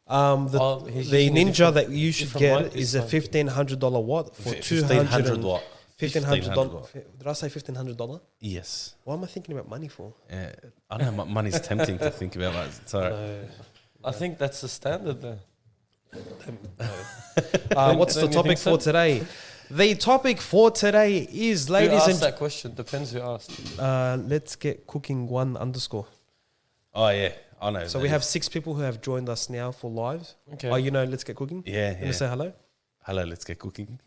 He's The using a Ninja that you should different get mic is a this time. $1,500 watt for 1,500 watt. $1,500. Did I say $1,500? Yes. What am I thinking about money for? Yeah. I know money's tempting to think about. Like, it's all right. No. I think that's the standard there. What's the Don't you topic think so? for today? The topic for today is, Who ladies asked and that question? Depends who asked. let's get cooking _. Oh, yeah. I know. So we have 6 people who have joined us now for live. Okay. Oh, you know, let's get cooking. Yeah, Can you yeah. say hello? Hello, let's get cooking.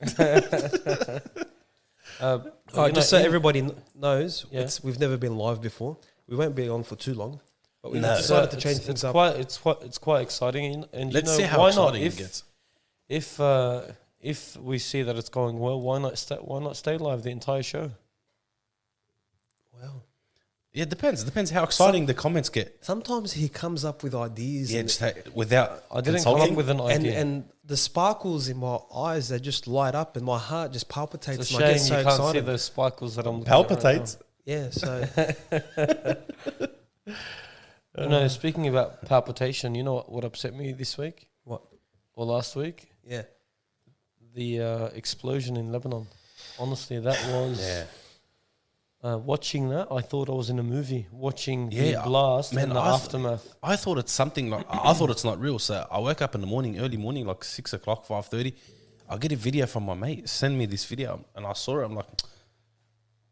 Just so everybody knows, Yeah. we've never been live before. We won't be on for too long, but we No. decided to change it's things up. It's quite exciting, and Let's you know, see how why not? exciting it gets. If we see that it's going well, why not stay live the entire show? Wow. Yeah, it depends. It depends how exciting the comments get. Sometimes he comes up with ideas. Yeah, and, just without I didn't come consulting. up with an and, idea. and the sparkles in my eyes, they just light up and my heart just palpitates. It's a and I shame get so you can't see excited. those sparkles that I'm looking at right Palpitates. Yeah, so now. No, speaking about palpitation, you know what upset me this week what? or last week? Yeah. The explosion in Lebanon. Honestly, that was... Yeah. Watching that, I thought I was in a movie. Watching Yeah, the blast man, and the aftermath. I thought it's something like I thought it's not real. So I woke up in the morning, early morning, like 6 o'clock, 5:30. I get a video from my mate. Send me this video, and I saw it. I'm like,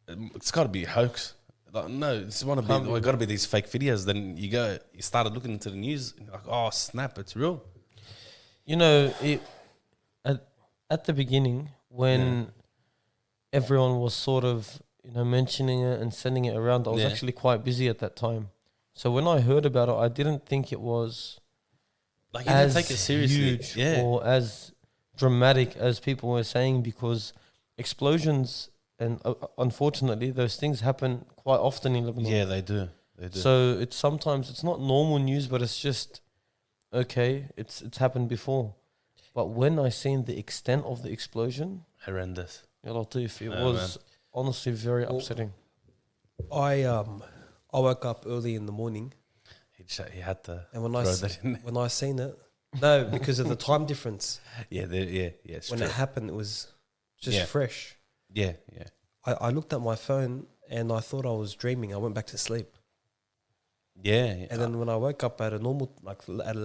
it's got to be a hoax. Like, no, it's one of the got to be these fake videos. Then you started looking into the news. And you're like, oh snap, it's real. You know, at the beginning when everyone was sort of mentioning it and sending it around, I was actually quite busy at that time. So when I heard about it, I didn't think it was Like you didn't as take it seriously, huge or as dramatic as people were saying, because explosions and unfortunately those things happen quite often in Lebanon. Yeah, they do. They do. So it's not normal news, but it's just okay. It's happened before. But when I seen the extent of the explosion, Horrendous. Ya Latif, it was honestly very upsetting. I woke up early in the morning, He had to. and when throw that in. when I seen it, no, because of the time difference. Yeah, it's When true. it happened, it was just Yeah. fresh. Yeah. I looked at my phone and I thought I was dreaming. I went back to sleep, Yeah. and then when I woke up at a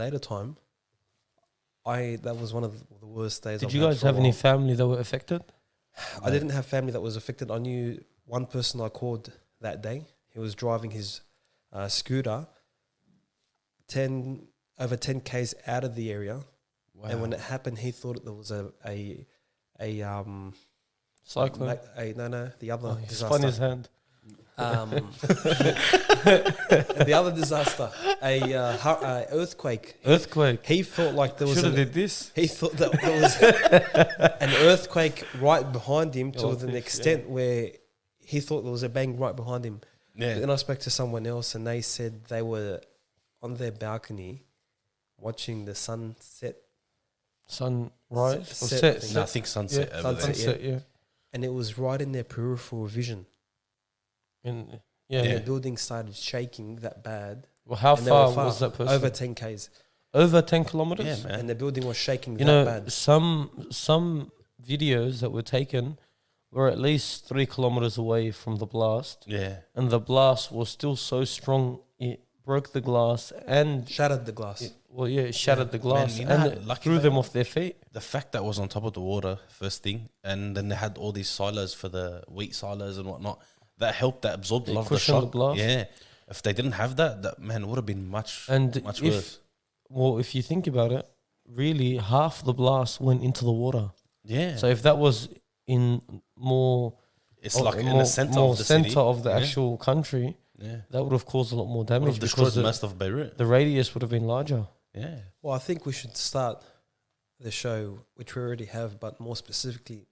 later time, that was one of the worst days. Did I've you had guys for a have any while. family that were affected? I didn't have family that was affected. I knew one person I called that day. He was driving his scooter over 10 k's out of the area, and when it happened, he thought there was a Cyclone. the other He spun his disaster. hand. The other disaster, a earthquake. Earthquake. He felt like there was Should have did this. he thought that there was an earthquake right behind him to an extent where he thought there was a bang right behind him. Yeah. Then I spoke to someone else and they said they were on their balcony watching the sunset, Sunrise or Set set. thing. No, I think sunset Yeah, over there. sunset. Yeah. and it was right in their peripheral vision. And And yeah. the building started shaking that bad. Well, how And they were far was that person? Over 10 k's. Over 10 kilometers. Yeah, man. And the building was shaking You that know, bad. some videos that were taken were at least 3 kilometers away from the blast, Yeah. and the blast was still so strong it broke the glass and Shattered the glass. it shattered the glass you know how and lucky threw they them are? off their feet. The fact that it was on top of the water, first thing, and then they had all these silos for the wheat silos and whatnot, that helped, that absorbed a lot of the cushioned the shock. blast. Yeah. If they didn't have that man would have been much And worse. if you think about it, really half the blast went into the water. Yeah. So if that was in more, it's like in more, the center more of the center city. of the Yeah. actual country, Yeah. that would have caused a lot more Would damage have destroyed because most of Beirut. the radius would have been larger. Yeah. Well, I think we should start the show, which we already have, but more specifically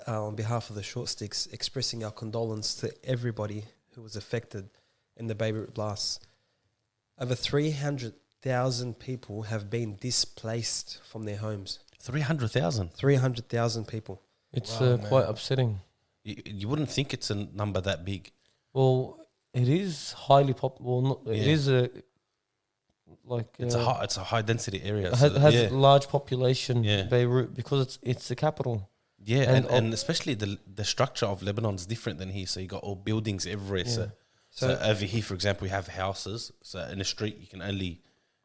on behalf of the Short Sticks, expressing our condolence to everybody who was affected in the Beirut blast. Over 300,000 people have been displaced from their homes. 300,000. 300,000 people. It's Wow, quite man. upsetting. You wouldn't think it's a number that big. Well, it is highly popular. Well, it Yeah. is a like It's a high density area. has large population. Yeah. Beirut, because it's the capital. Yeah, And and especially the structure of Lebanon is different than here. So you got all buildings everywhere. Yeah. So over here, for example, we have houses. So in the street, you can only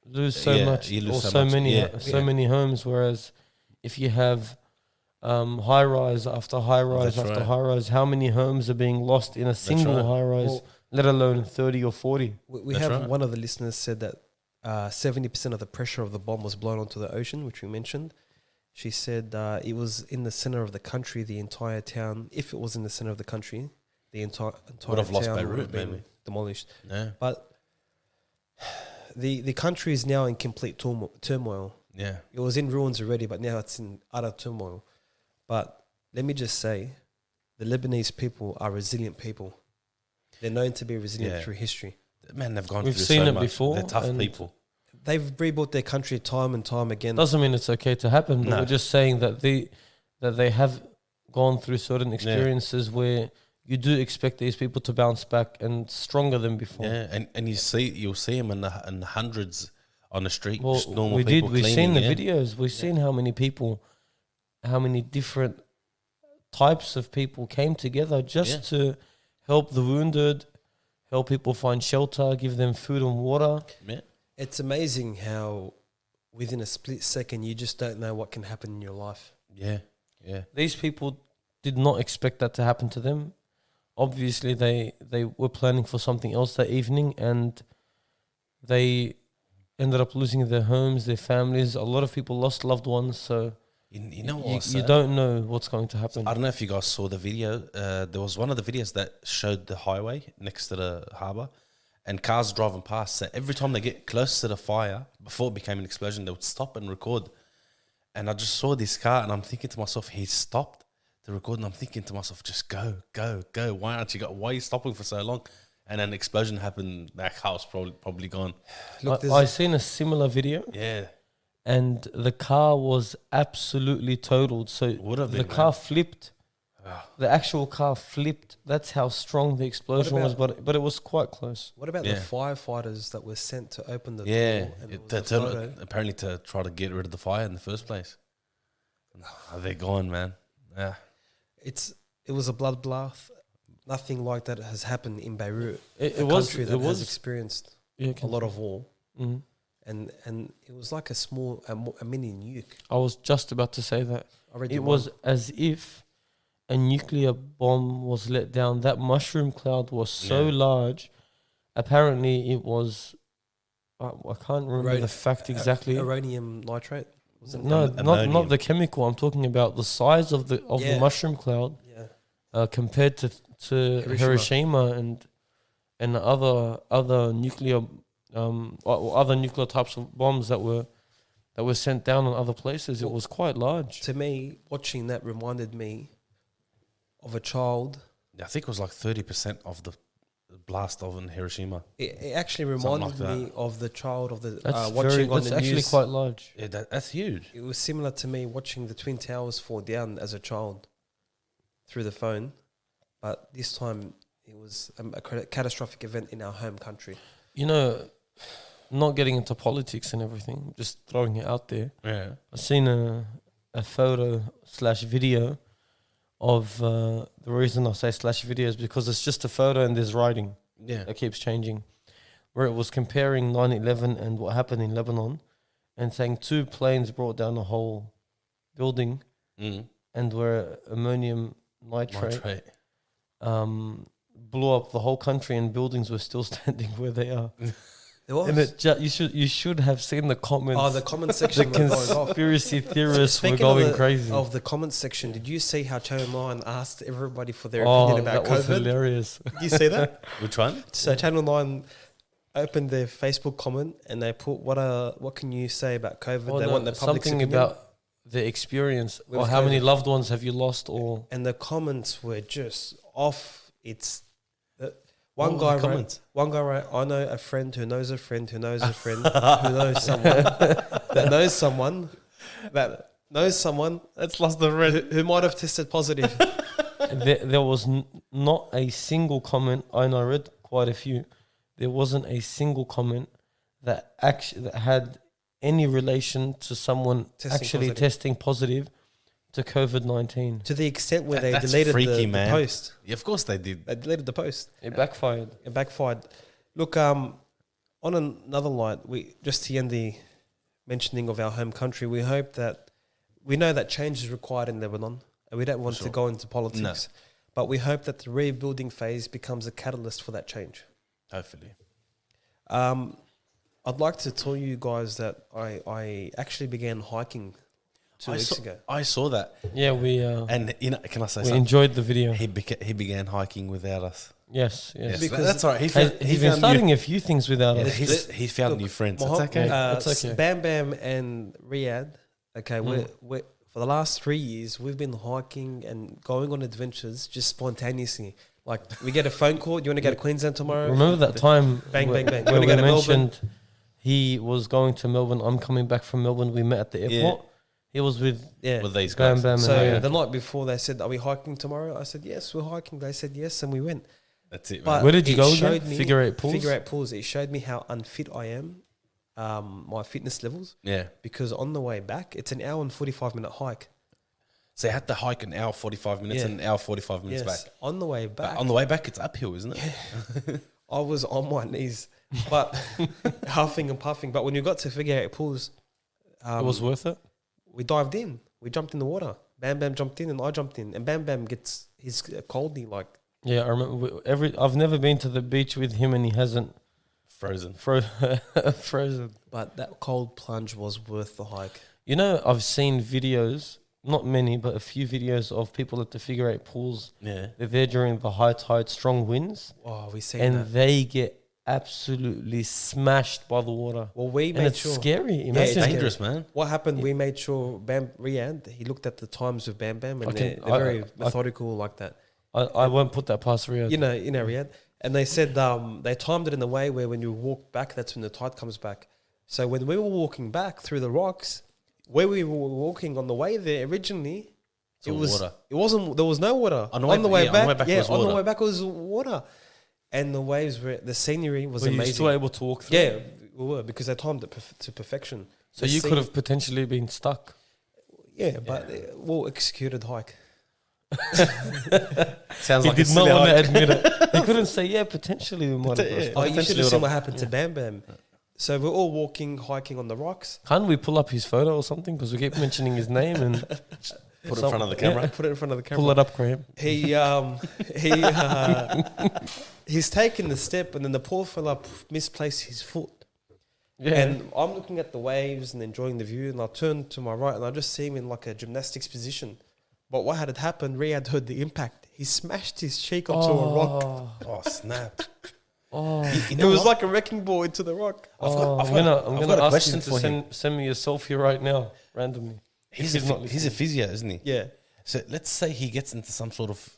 Lose so much, you lose or so so much. many, Yeah. many homes. Whereas if you have high rise after high rise That's after right. high rise, how many homes are being lost in a single right. high rise? Well, let alone 30 or 40. we That's have right. one of the listeners said that 70% of the pressure of the bomb was blown onto the ocean, which we mentioned. She said it was in the center of the country, the entire town. If it was in the center of the country, the entire Would have lost town would Beirut, have been maybe. demolished. Yeah, But the country is now in complete turmoil. yeah, It was in ruins already, but now it's in utter turmoil. But let me just say, the Lebanese people are resilient people. They're known to be resilient Yeah. through history. man, they've gone We've through seen so it much. before, They're tough and people. They've rebuilt their country time and time again. Doesn't mean it's okay to happen, but No. we're just saying that they have gone through certain experiences where you do expect these people to bounce back and stronger than before. Yeah, and you'll see them in the hundreds on the street. Well, just normal we people did. We've cleaning, seen the yeah. videos. We've seen how many people, how many different types of people came together just to help the wounded, help people find shelter, give them food and water. Yeah. It's amazing how within a split second you just don't know what can happen in your life. Yeah, yeah, These people did not expect that to happen to them. Obviously, they were planning for something else that evening, and they ended up losing their homes, their families. A lot of people lost loved ones, so you know what? you don't know what's going to happen. I don't know if you guys saw the video. There was one of the videos that showed the highway next to the harbour, and cars driving past. So every time they get close to the fire, before it became an explosion, they would stop and record. And I just saw this car, and I'm thinking to myself, he stopped the record, and I'm thinking to myself, just go, go, go. Why are you stopping for so long? And then the explosion happened. That car was probably gone. Look, I seen a similar video, Yeah, and the car was absolutely totaled. So Would have the been, car man. flipped. Ah. The actual car flipped. That's how strong the explosion was, about- but it was quite close. what about Yeah. the firefighters that were sent to open the yeah. door? And it was a To photo? apparently to try to get rid of the fire in the first place. They're gone, man. Yeah. It was a bloodbath. Nothing like that has happened in Beirut, It a was. country It that has was. experienced Yeah, a lot of war, Mhm. and it was like a mini nuke. I was just about to say that. I read It your was mind. as if a nuclear bomb was let down. That mushroom cloud was so Yeah. large. Apparently, it was. I can't remember the fact exactly. Uranium nitrate. Was it? No, not ammonium. the chemical. I'm talking about the size of the Yeah. mushroom cloud Yeah. compared to Hiroshima and other nuclear or other nuclear types of bombs that were sent down on other places. It was quite large. To me, watching that reminded me of a child. I think it was like 30% of the blast of in Hiroshima. It actually Something reminded like me of the child of the That's watching on That's the actually news. quite large. Yeah, that's huge. It was similar to me watching the Twin Towers fall down as a child through the phone, but this time it was a catastrophic event in our home country. You know, not getting into politics and everything, just throwing it out there. Yeah. I've seen a photo / video of the reason I say / video is because it's just a photo and there's writing Yeah. that keeps changing, where it was comparing 9/11 and what happened in Lebanon, and saying 2 planes brought down a whole building, Mm. and where ammonium nitrate Nitrate. blew up the whole country and buildings were still standing where they are. There was. And you should have seen the comments. Oh, the comment the section was going off. conspiracy theorists were Speaking going of the, crazy. Of the comment section, did you see how Channel 9 asked everybody for their Oh, opinion about that was COVID? hilarious. Did you see that? Which one? So Channel 9 opened their Facebook comment and they put, what can you say about COVID? Oh, they no, want the public's something opinion. about the experience With or how many COVID. loved ones have you lost or And the comments were just off. It's What one were guy the wrote, comments? one guy wrote, I know a friend who knows a friend who knows a friend who knows someone that knows someone that knows someone That's lost the red. who might have tested positive. there was not a single comment, and I read quite a few. There wasn't a single comment that had any relation to someone Testing testing positive to COVID-19. To the extent where they That's deleted freaky, the man. post. Yeah, of course they did. They deleted the post. It backfired. It backfired. Look, on another light, just to end the mentioning of our home country, we know that change is required in Lebanon, and we don't want to go into politics, but we hope that the rebuilding phase becomes a catalyst for that change. Hopefully. I'd like to tell you guys that I actually began hiking 2 weeks ago. I saw that. Yeah, we And can I say we something? enjoyed the video. He began hiking without us. Yes. Yes, Because that's all right. He's been starting a few things without us. He's found new friends. It's Mohammed, okay. It's okay. Bam Bam and Riyadh. Okay, we're for the last 3 years we've been hiking and going on adventures just spontaneously. Like we get a phone call. You want to go to Queensland tomorrow? Remember that time Bang, where, bang, bang. where Wanna we go to mentioned he was going to Melbourne. I'm coming back from Melbourne. We met at the airport. He was with Yeah. With these Bam guys. Bam. So and the night before they said, "Are we hiking tomorrow?" I said, "Yes, we're hiking." They said, "Yes," and we went. That's it, But man. Where did you it go again? showed me- Figure Eight Pools? Figure Eight Pools. It showed me how unfit I am, my fitness levels, Yeah. because on the way back, it's an hour and 45-minute hike. So you had to hike an hour 45 minutes Yeah. and an hour 45 minutes Yes, back. on the way But back, on the way back, it's uphill, isn't it? I was on my knees, but huffing and puffing. But when you got to Figure Eight Pools, it was worth it. we dived in. We jumped in the water. Bam Bam jumped in and I jumped in. And Bam Bam gets his coldie like. Yeah, I remember. I've never been to the beach with him, and he hasn't Frozen. frozen. But that cold plunge was worth the hike. You know, I've seen videos, not many, but a few videos of people at the Figure Eight Pools. Yeah. They're there during the high tide, strong winds, Oh, we seen and that. they get absolutely smashed by the water. Well, we And made it's sure. scary. it's Imagine. scary. Dangerous, man. What happened? We made sure Riyadh, he looked at the times of Bam Bam, and Okay, they're very methodical like that. I won't put that past Riyadh. You know, Riyadh. And they said they timed it in a way where when you walk back, that's when the tide comes back. So when we were walking back through the rocks, where we were walking on the way there originally, It's all water. It wasn't. There was no water On the way back was on the water. way back was water, and the waves were. The scenery was Were you amazing. still able to walk through? Yeah, we were because they timed it to perfection. So The you scene- could have potentially been stuck. Yeah, but well executed hike. Sounds He like did a not silly want to hike. admit it. He couldn't say, yeah, potentially we might have got Yeah. stuck. Oh, you should potentially have seen would've- what happened to Bam Bam. So we're all hiking on the rocks. Can't we pull up his photo or something? Because we keep mentioning his name and Put it in front of the camera. Put it in front of the camera. pull it up, Graham. He's taken the step, and then the poor fella misplaced his foot. Yeah. And I'm looking at the waves and enjoying the view, and I turn to my right, and I just see him in like a gymnastics position. But what had happened? Riyadh heard the impact. He smashed his cheek onto a rock. Oh, snap. Oh, It was like a wrecking ball into the rock. I'm I've gonna got a ask question him to for him. send me a selfie right now, randomly. He's He's not he's a physio, isn't he? Yeah. So let's say he gets into some sort of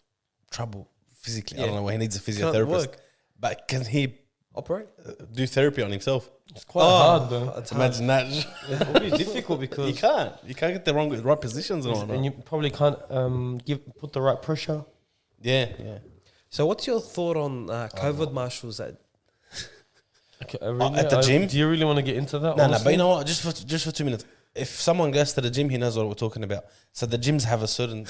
trouble physically. I Yeah. don't know where he needs a Can't physiotherapist. work. But can he Operate? do therapy on himself? It's quite hard though. It's hard. Imagine that. It will be difficult You because can't. You can't get the right positions and all and that. you probably can't put the right pressure. Yeah, yeah. So what's your thought on COVID marshals that Okay, at the gym? Do you really want to get into that? No, honestly? but you know what? Just for 2 minutes. If someone goes to the gym, he knows what we're talking about. So the gyms have a certain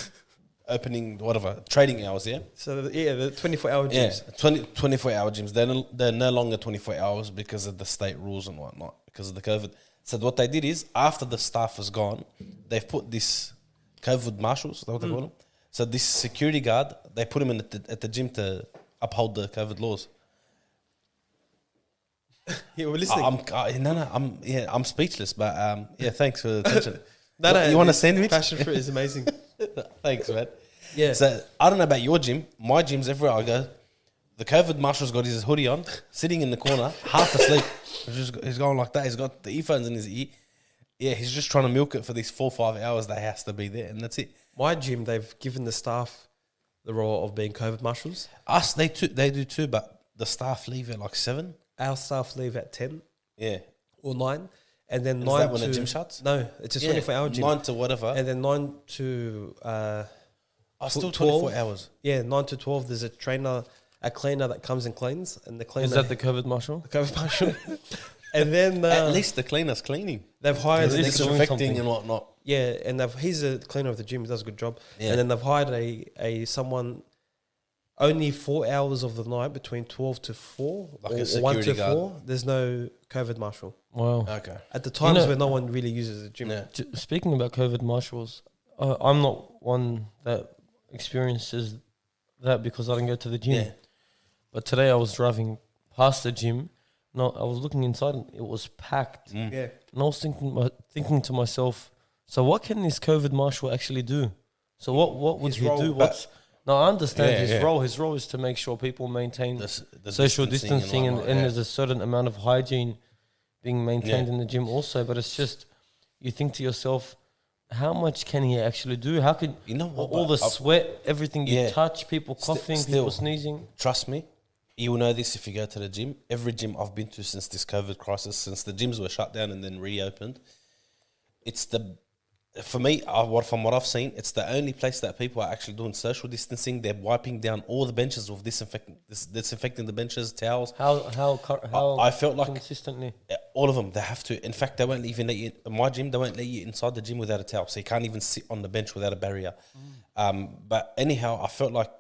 opening, whatever, trading hours, yeah? the 24-hour Yeah, gyms. 24-hour gyms. They're no longer 24 hours because of the state rules and whatnot, because of the COVID. So what they did is, after the staff was gone, they've put this COVID marshals, is that what they call them? So this security guard, they put him in at the gym to uphold the COVID laws. Yeah, we're listening. I'm speechless, but yeah, thanks for the attention. No, You want a this sandwich? Passion fruit is amazing. Thanks, man. Yeah. So I don't know about your gym. My gym's everywhere I go. The COVID marshal's got his hoodie on, sitting in the corner, half asleep. He's going like that. He's got the earphones in his ear. Yeah, he's just trying to milk it for these 4 or 5 hours that he has to be there, and that's it. My gym, they've given the staff the role of being COVID marshals. Us, they do too, but the staff leave at like 7. Our staff leave at 10 Yeah. or 9. And then Is 9 that when to... the gym shuts? No, it's a 24-hour gym. 9 to whatever. And then 9 to... Still 12. 24 hours. Yeah, 9 to 12, there's a cleaner that comes and cleans. And the cleaner... Is that the COVID marshal? the COVID marshal? And then At least the cleaner's cleaning. they've hired At an least extra, doing Disinfecting something. and whatnot. yeah, and he's a cleaner of the gym. He does a good job. Yeah. And then they've hired a someone only 4 hours of the night between 12 to 4 Like a or 1 security to guard. 4. There's no COVID marshal Wow. Okay. at the times know- where no one really uses the gym. Yeah. Speaking about COVID marshals, I'm not one that experiences that because I don't go to the gym. Yeah. But today I was driving past the gym. No, I was looking inside and it was packed. Mm. Yeah. And I was thinking to myself, so what can this COVID marshal actually do? So what would His he role, do? but- No, I understand Yeah, his yeah. role. His role is to make sure people maintain The social distancing and, whatnot, and yeah. there's a certain amount of hygiene being maintained Yeah. in the gym also. But it's just, you think to yourself, how much can he actually do? How could You know what, all the but I- sweat, everything you Yeah. touch, people coughing, still. people sneezing? Trust me, you will know this if you go to the gym. Every gym I've been to since this COVID crisis, since the gyms were shut down and then reopened, it's for me, from what I've seen, it's the only place that people are actually doing social distancing. They're wiping down all the benches with disinfecting the benches, towels. How I felt like consistently? all of them, they have to. In fact, they won't even let you in my gym. They won't let you inside the gym without a towel, so you can't even sit on the bench without a barrier. But anyhow, I felt like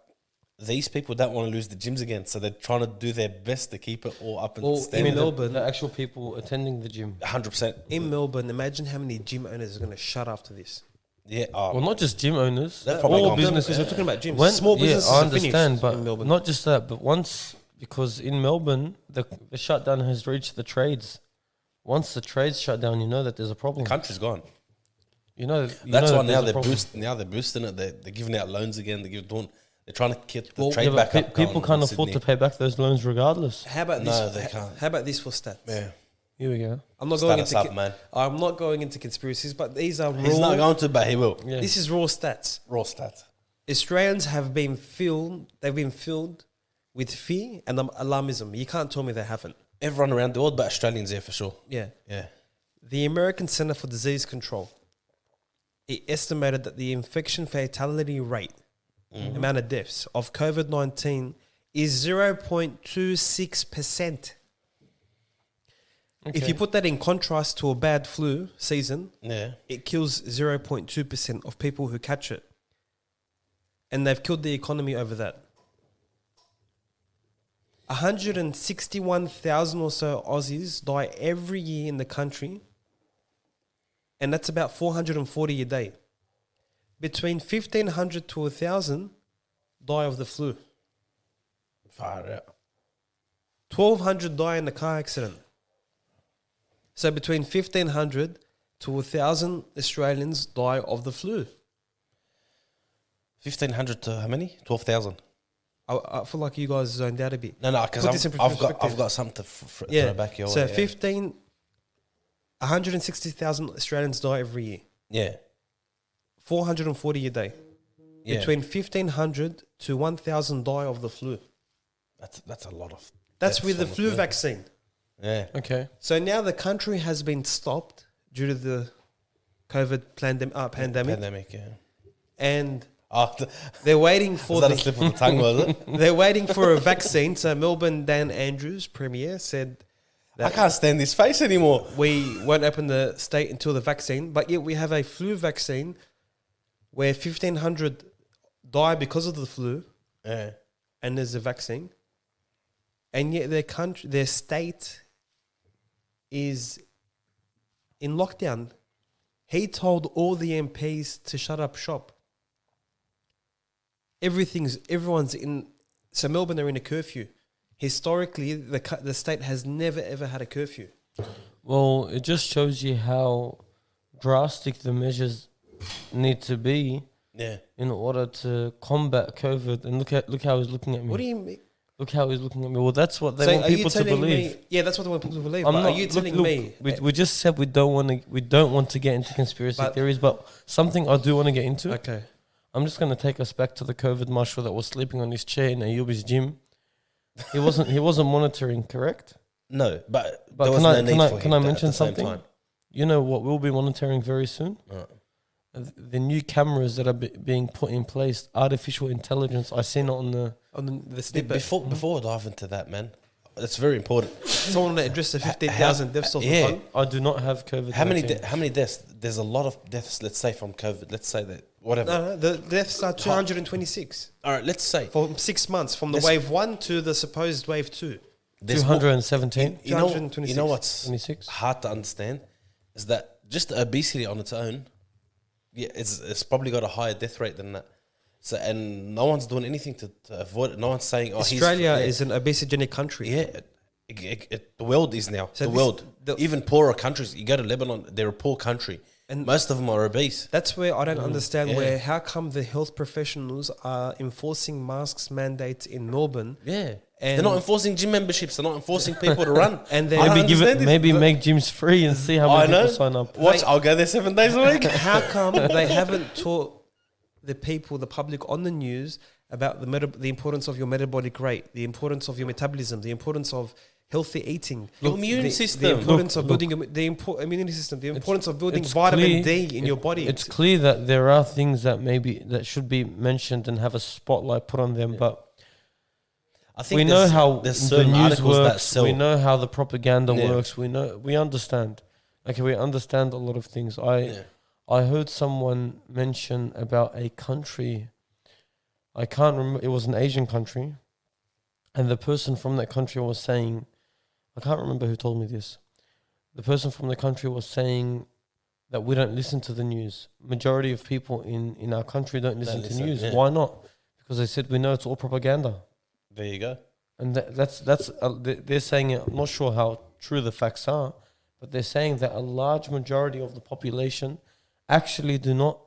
these people don't want to lose the gyms again, so they're trying to do their best to keep it all up and Well, you standing. mean Melbourne- the actual people attending the gym? 100%. In Melbourne, imagine how many gym owners are going to shut after this. Yeah. Well, not just gym owners, They've probably all gone- businesses. We're talking about gyms. When, Small businesses yeah, I are understand, finished but in Melbourne. not just that. But once, because in Melbourne, the shutdown has reached the trades. Once the trades shut down, you know that there's a problem. the country's gone. You know That's that why there's now a they're problem. boosting it. They're giving out loans again. They're trying to get the Well, trade yeah, but back up. people going can't in afford to Sydney. pay back those loans regardless. How about No, this? they can't. How about this for stats? Yeah. Here we go. I'm not Start going us into up, man. I'm not going into conspiracies, but these are He's not raw. going to, but he will. Yeah. This is raw stats. Raw stats. Australians have been filled. They've been filled with fear and alarmism. You can't tell me they haven't. Everyone around the world, but Australians there for sure. Yeah. Yeah. The American Center for Disease Control, it estimated that the infection fatality rate, amount of deaths of COVID-19 is 0.26%. If you put that in contrast to a bad flu season, Yeah. it kills 0.2% of people who catch it. And they've killed the economy over that. 161,000 or so Aussies die every year in the country. And that's about 440 a day. Between 1,500 to 1,000 die of the flu. Far out. 1,200 die in a car accident. So between 1,500 to 1,000 Australians die of the flu. 1,500 to how many? 12,000. I feel like you guys zoned out a bit. No, because Put this in I've perspective. got something to throw Yeah. back your So way. 160,000 Australians die every year. Yeah. 440 a day. Yeah. Between 1,500 to 1,000 die of the flu. That's a lot of. That's deaths with the from flu vaccine. Yeah. Okay. So now the country has been stopped due to the COVID pandemic. Pandemic, yeah. And Oh, they're waiting for was that a the, slip of the tongue, was it? they're waiting for a vaccine. So Melbourne Dan Andrews, Premier, said I can't stand this face anymore. we won't open the state until the vaccine, but yet we have a flu vaccine where 1,500 die because of the flu, Yeah. and there's a vaccine, and yet their state is in lockdown. He told all the MPs to shut up shop. Everyone's in. So Melbourne, they're in a curfew. Historically, the state has never ever had a curfew. Well, it just shows you how drastic the measures need to be Yeah. in order to combat COVID. And look how he's looking at me. What do you mean? Look how he's looking at me. Well, that's what they So want are you people to telling believe. me? Yeah, that's what they want people to believe. I'm But not, are you look, telling look, me? We just said we don't want to get into conspiracy But- theories, but something I do want to get into. Okay. I'm just going to take us back to the COVID marshal that was sleeping on his chair in Ayubi's gym. He wasn't monitoring, correct? No, but But there was can no I need can I for can him I at mention the same something? time. You know what we'll be monitoring very soon? Right. The new cameras that are being put in place, artificial intelligence. I seen it on the. On the snippet. Before I dive into that, man, That's very important. Someone that addressed the 15,000 deaths of the Yeah. fund. I do not have COVID. How many deaths? There's a lot of deaths. Let's say from COVID. Let's say that whatever. No, the deaths are 226 All right. Let's say for 6 months from the Let's- wave 1 to the supposed wave 2. there's more- 217, You know 226. what's 26. hard to understand is that just obesity on its own, yeah, it's probably got a higher death rate than that. So and no one's doing anything to avoid it. No one's saying, "Oh, Australia is an obesogenic country. yeah." The world is now So the this- world. the- Even poorer countries. You go to Lebanon, they're a poor country, And- and most of them are obese. That's where I don't understand yeah. where how come the health professionals are enforcing masks mandates in Melbourne Yeah, And- they're not enforcing gym memberships. They're not enforcing people to run. And then- I don't Maybe give understand it. this. Maybe make gyms free and see how I many know. people sign up. Watch, I'll go there 7 days a week. how come they haven't taught the people, the public on the news about the importance of your metabolic rate, the importance of your metabolism, the importance of healthy eating, Your immune the system. importance of Look. building immunity system, the importance of building It's vitamin clear- D in your body. It's clear that there are things that should be mentioned and have a spotlight put on them, but I think we know how there's the certain news articles that works. sell. We know how the propaganda Yeah. works. We understand. Okay, we understand a lot of things. Yeah. I heard someone mention about a country. I can't remember. It was an Asian country, and the person from that country was saying, I can't remember who told me this. The person from the country was saying that we don't listen to the news. Majority of people in our country don't listen to listen, news. yeah. Why not? Because they said we know it's all propaganda. There you go. And they're saying it. I'm not sure how true the facts are, but they're saying that a large majority of the population actually do not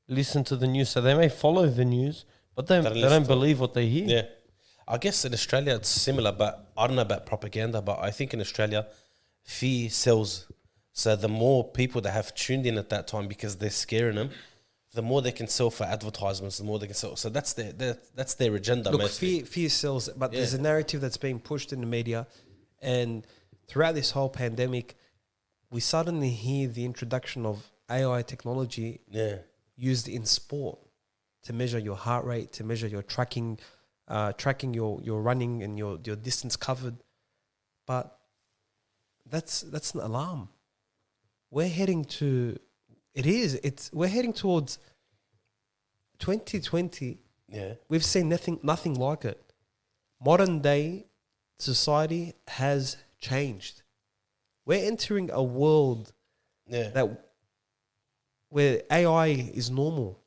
listen to the news. So they may follow the news, but they listen don't to believe what they hear. Yeah. I guess in Australia it's similar, but I don't know about propaganda, but I think in Australia fear sells. So the more people that have tuned in at that time because they're scaring them, the more they can sell for advertisements, the more they can sell. So that's their agenda. Look, mostly. fear sells, but there's Yeah. a narrative that's being pushed in the media, and throughout this whole pandemic, we suddenly hear the introduction of AI technology Yeah. used in sport to measure your heart rate, to measure your tracking your running and your distance covered. But that's an alarm. We're heading towards 2020. Yeah. We've seen nothing like it. Modern day society has changed. We're entering a world Yeah. where AI is normal.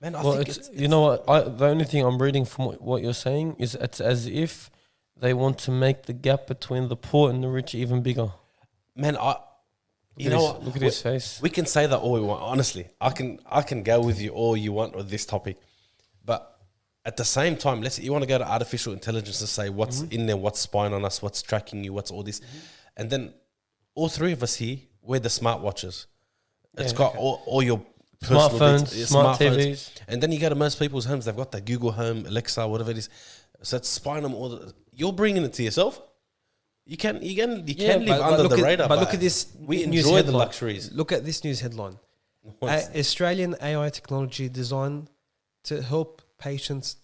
Man, I Well, think it's you know what? The only thing I'm reading from what you're saying is it's as if they want to make the gap between the poor and the rich even bigger. man, Look at his face. We can say that all we want. Honestly, I can go with you all you want with this topic, but at the same time, you want to go to artificial intelligence and say what's in there, what's spying on us, what's tracking you, what's all this, and then all three of us here wear the smartwatches. It's got all your personal Smartphones, data- smart TVs. and then you go to most people's homes, they've got the Google Home, Alexa, whatever it is. So it's spying them all. You're bringing it to yourself. You can live under the radar. But look at this. We news enjoy the headline. luxuries. Look at this news headline: What's- Australian AI technology designed to help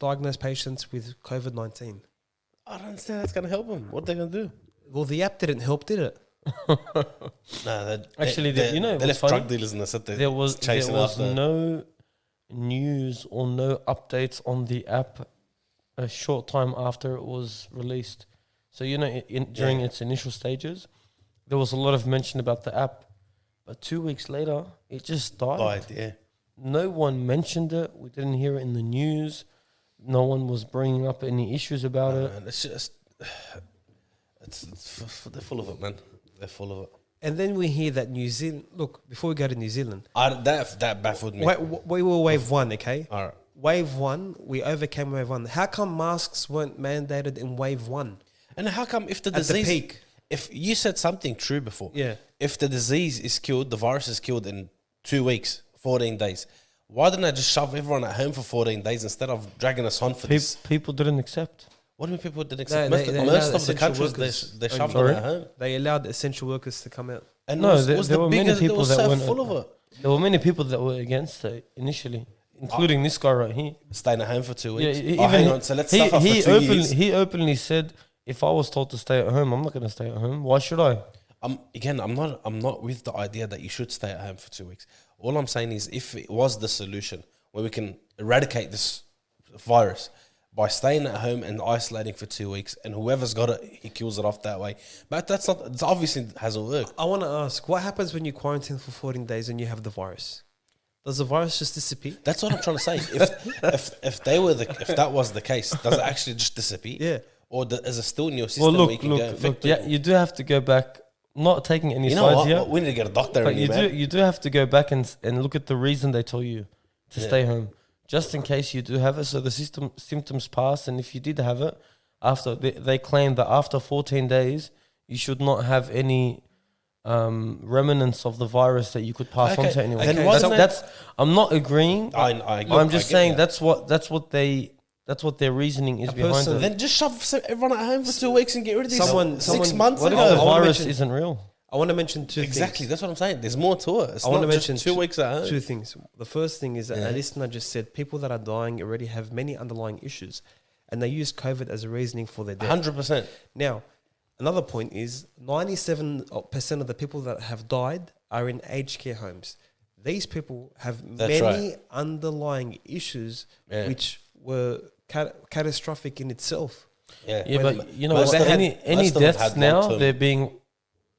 diagnose patients with COVID-19. I don't understand. That's going to help them. What are they going to do? Well, the app didn't help, did it? No, Actually, you know, they what's left funny? drug dealers in the city. There was chasing after. no news or no updates on the app a short time after it was released. So you know, during its initial stages, there was a lot of mention about the app, but 2 weeks later, it just died. Yeah. No one mentioned it. We didn't hear it in the news. No one was bringing up any issues about it. Man, it's just they're full of it, man. They're full of it. And then we hear that New Zealand. Look, before we go to New Zealand, That baffled me. we were wave one, okay? All right. Wave one, we overcame wave one. How come masks weren't mandated in wave one And how come if the at the disease, peak? if you said something true before, Yeah. if the disease is killed, the virus is killed in 2 weeks, 14 days, why didn't I just shove everyone at home for 14 days instead of dragging us on for this? People didn't accept. What do you mean people didn't accept? No, most they most allowed of the essential countries, workers. they shoved Sorry? them at home. They allowed essential workers to come out. And No, it there the were many biggest- people it was that so weren't- full of it. There were many people that were against it initially, including this guy right here. Staying at home for 2 Yeah, weeks. even Hang on. So let's he suffer for 2 openly years. he openly said if I was told to stay at home, I'm not going to stay at home. Why should I? I'm not with the idea that you should stay at home for 2 weeks. All I'm saying is, if it was the solution where we can eradicate this virus by staying at home and isolating for 2 weeks, and whoever's got it, he kills it off that way. But that's not. It obviously hasn't worked. I want to ask, what happens when you quarantine for 14 days and you have the virus? Does the virus just disappear? That's what I'm trying to say. If that was the case, does it actually just disappear? Yeah. Or is it still in your system where you can go infect yeah, people? you do have to go back. Not taking any You know sides what? here, We need to get a doctor but in here, you do have to go back and look at the reason they tell you to stay home, just in case you do have it. So the symptoms pass, and if you did have it, after they claim that after 14 days you should not have any remnants of the virus that you could pass on to anyone. Then why That's I'm not agreeing. I'm just saying that. that's what their reasoning is behind person- it. Then just shove everyone at home for 2 weeks and get rid of these. Someone- 6 months What if ago. the I wanna virus mention- isn't real? I want to mention two Exactly, things. that's what I'm saying. There's more to it. It's I want to not just mention 2 weeks at home. Two things. The first thing is that a listener just said people that are dying already have many underlying issues, and they use COVID as a reasoning for their death. 100%. Now, another point is 97% of the people that have died are in aged care homes. These people have That's many underlying issues which were catastrophic in itself. Yeah, Yeah, When- but you know most what? of them- Any most of them deaths had now, long-term. they're being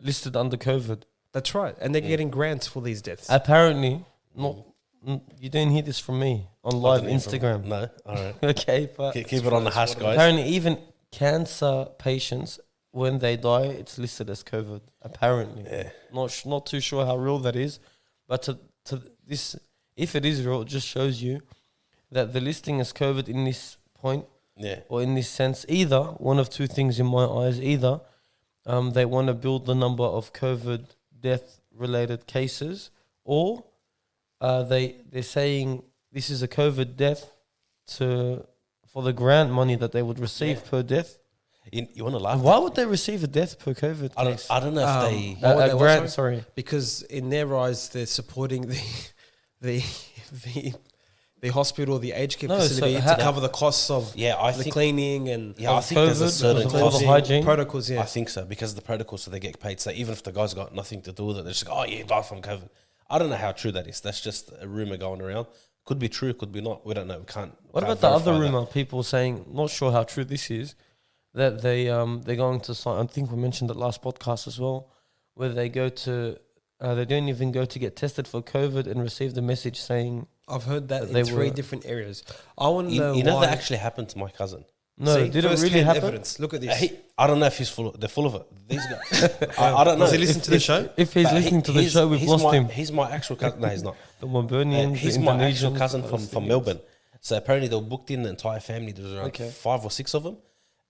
listed under COVID. That's right. And they're getting grants for these deaths. Apparently, you didn't hear this from me on live Instagram. No, all right. Okay, but Keep it on the hash, guys. apparently even cancer patients, when they die, it's listed as COVID. Apparently, not too sure how real that is, but to this, if it is real, it just shows you that the listing as COVID in this point, or in this sense, either one of two things in my eyes, either they want to build the number of COVID death related cases, or they're saying this is a COVID death for the grant money that they would receive per death. You want to laugh? Why would they receive a death per COVID case? I don't know if they. Why would A they- what, grant, sorry? sorry. Because in their eyes, they're supporting the hospital, the aged care No, so facility how- to cover the costs of I the think. cleaning and Yeah, I think there's a COVID, certain of all the cost. hygiene. protocols. Yeah, I think so, because of the protocols, so they get paid. So even if the guy's got nothing to do with it, they're just like, oh yeah, he died from COVID. I don't know how true that is. That's just a rumor going around. Could be true, could be not. We don't know. We can't. What can't about the other verify that. rumor? People saying, not sure how true this is, that they're going to sign. I think we mentioned it last podcast as well, where they go to, they don't even go to get tested for COVID and receive the message saying, I've heard that They in three were- different areas. I want to know You know why. that actually happened to my cousin. no, See, did it really first-hand happen? Evidence. Look at this. I don't know if they're full of it. These guys. I don't know. Does he listen to the show? If he's But listening to the he's- show, we've he's lost my, him. He's my actual cousin. No, he's not. The Melburnians, He's the my actual Indonesians, cousin the from Palestinians. Melbourne. So apparently they were booked in the entire family. There was around Okay. 5 or 6 of them,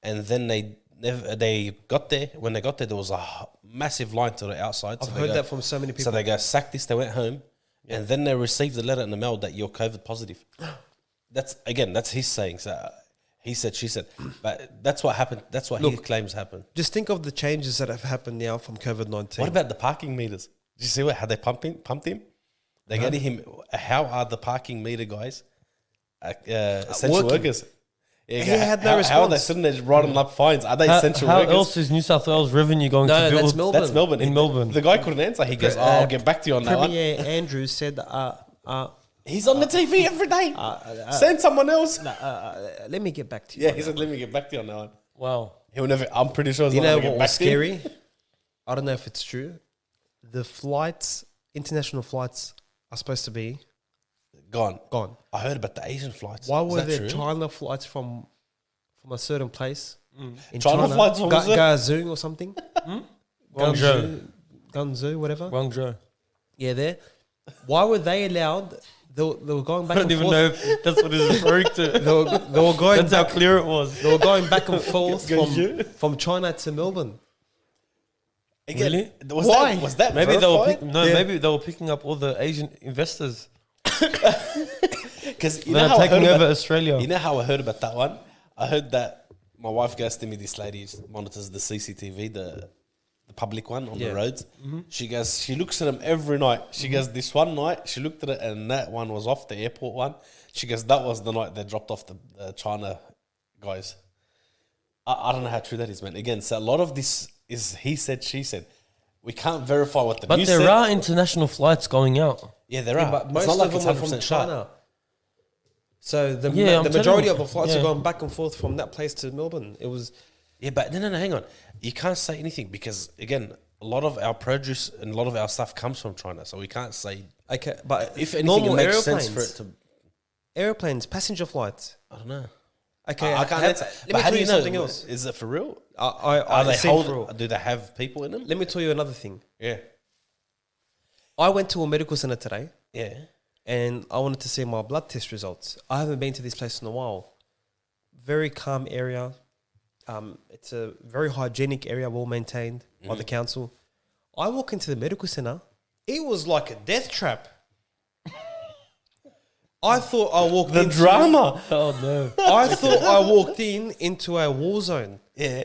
and then they got there. When they got there, there was a massive line to the outside. I've heard that from so many people. So they go, sack this. They went home, and then they received the letter in the mail that you're COVID positive. That's his saying. So he said, she said, but that's what happened. That's what he claims happened. Just think of the changes that have happened now from COVID-19. What about the parking meters? Did you see how they pumped him? They're getting him. How are the parking meter guys essential Working. workers? Yeah, He had no how are they response. sitting there writing up fines? Are they essential How workers? else is New South Wales revenue going No, to build? that's Melbourne. That's Melbourne. In Melbourne. The guy couldn't answer. He goes, I'll get back to you on that one. Premier Andrews said, He's on the TV every day. Send someone else. let me get back to you. Yeah, on he that. said, let me get back to you on that one. Wow. He'll never, I'm pretty sure he's You not know going to what get was back to you. scary? I don't know if it's true. The flights, international flights, are supposed to be Gone. gone. I heard about the Asian flights. Why Is were that there true? China flights from a certain place in China flights from where? Gazoo or something? Guangzhou. Guangzhou, whatever. Guangzhou. Yeah, there. Why were they allowed? They were going back I and don't even forth. know if that's what he's referring to. They were going That's how back. clear it was. They were going back and forth Guangzhou? from China to Melbourne. Again, Really? Was Why? That, was that Maybe they were verified? maybe they were picking up all the Asian investors Because you that know are how I heard taking over about, Australia. you know how I heard about that one? I heard that my wife goes to me, this lady monitors the CCTV, the public one on the roads. She goes, she looks at them every night. She goes, this one night, she looked at it and that one was off, the airport one. She goes, that was the night they dropped off the China guys. I don't know how true that is, man. Again, so a lot of this is he said, she said. We can't verify what the But news there said. are international flights going out. Yeah, there Yeah, are. but It's most not like of it's them are 100% from sharp. China. So the Yeah, I'm the telling majority you. of the flights Yeah. are going back and forth from that place to Melbourne. It was Yeah, but no, hang on. You can't say anything because, again, a lot of our produce and a lot of our stuff comes from China. So we can't say, okay, but if anything, it makes sense for it to. airplanes, passenger flights. I don't know. Okay, I can't answer. Let But me how tell do you you know? something else. Is it for real? I Are they seen for real. do they have people in them? Let me tell you another thing. Yeah. I went to a medical center today, Yeah. and I wanted to see my blood test results. I haven't been to this place in a while. Very calm area. It's a very hygienic area, well maintained by the council. I walk into the medical center. It was like a death trap. I thought I walked The into, drama. Oh no. I thought I walked into a war zone. Yeah.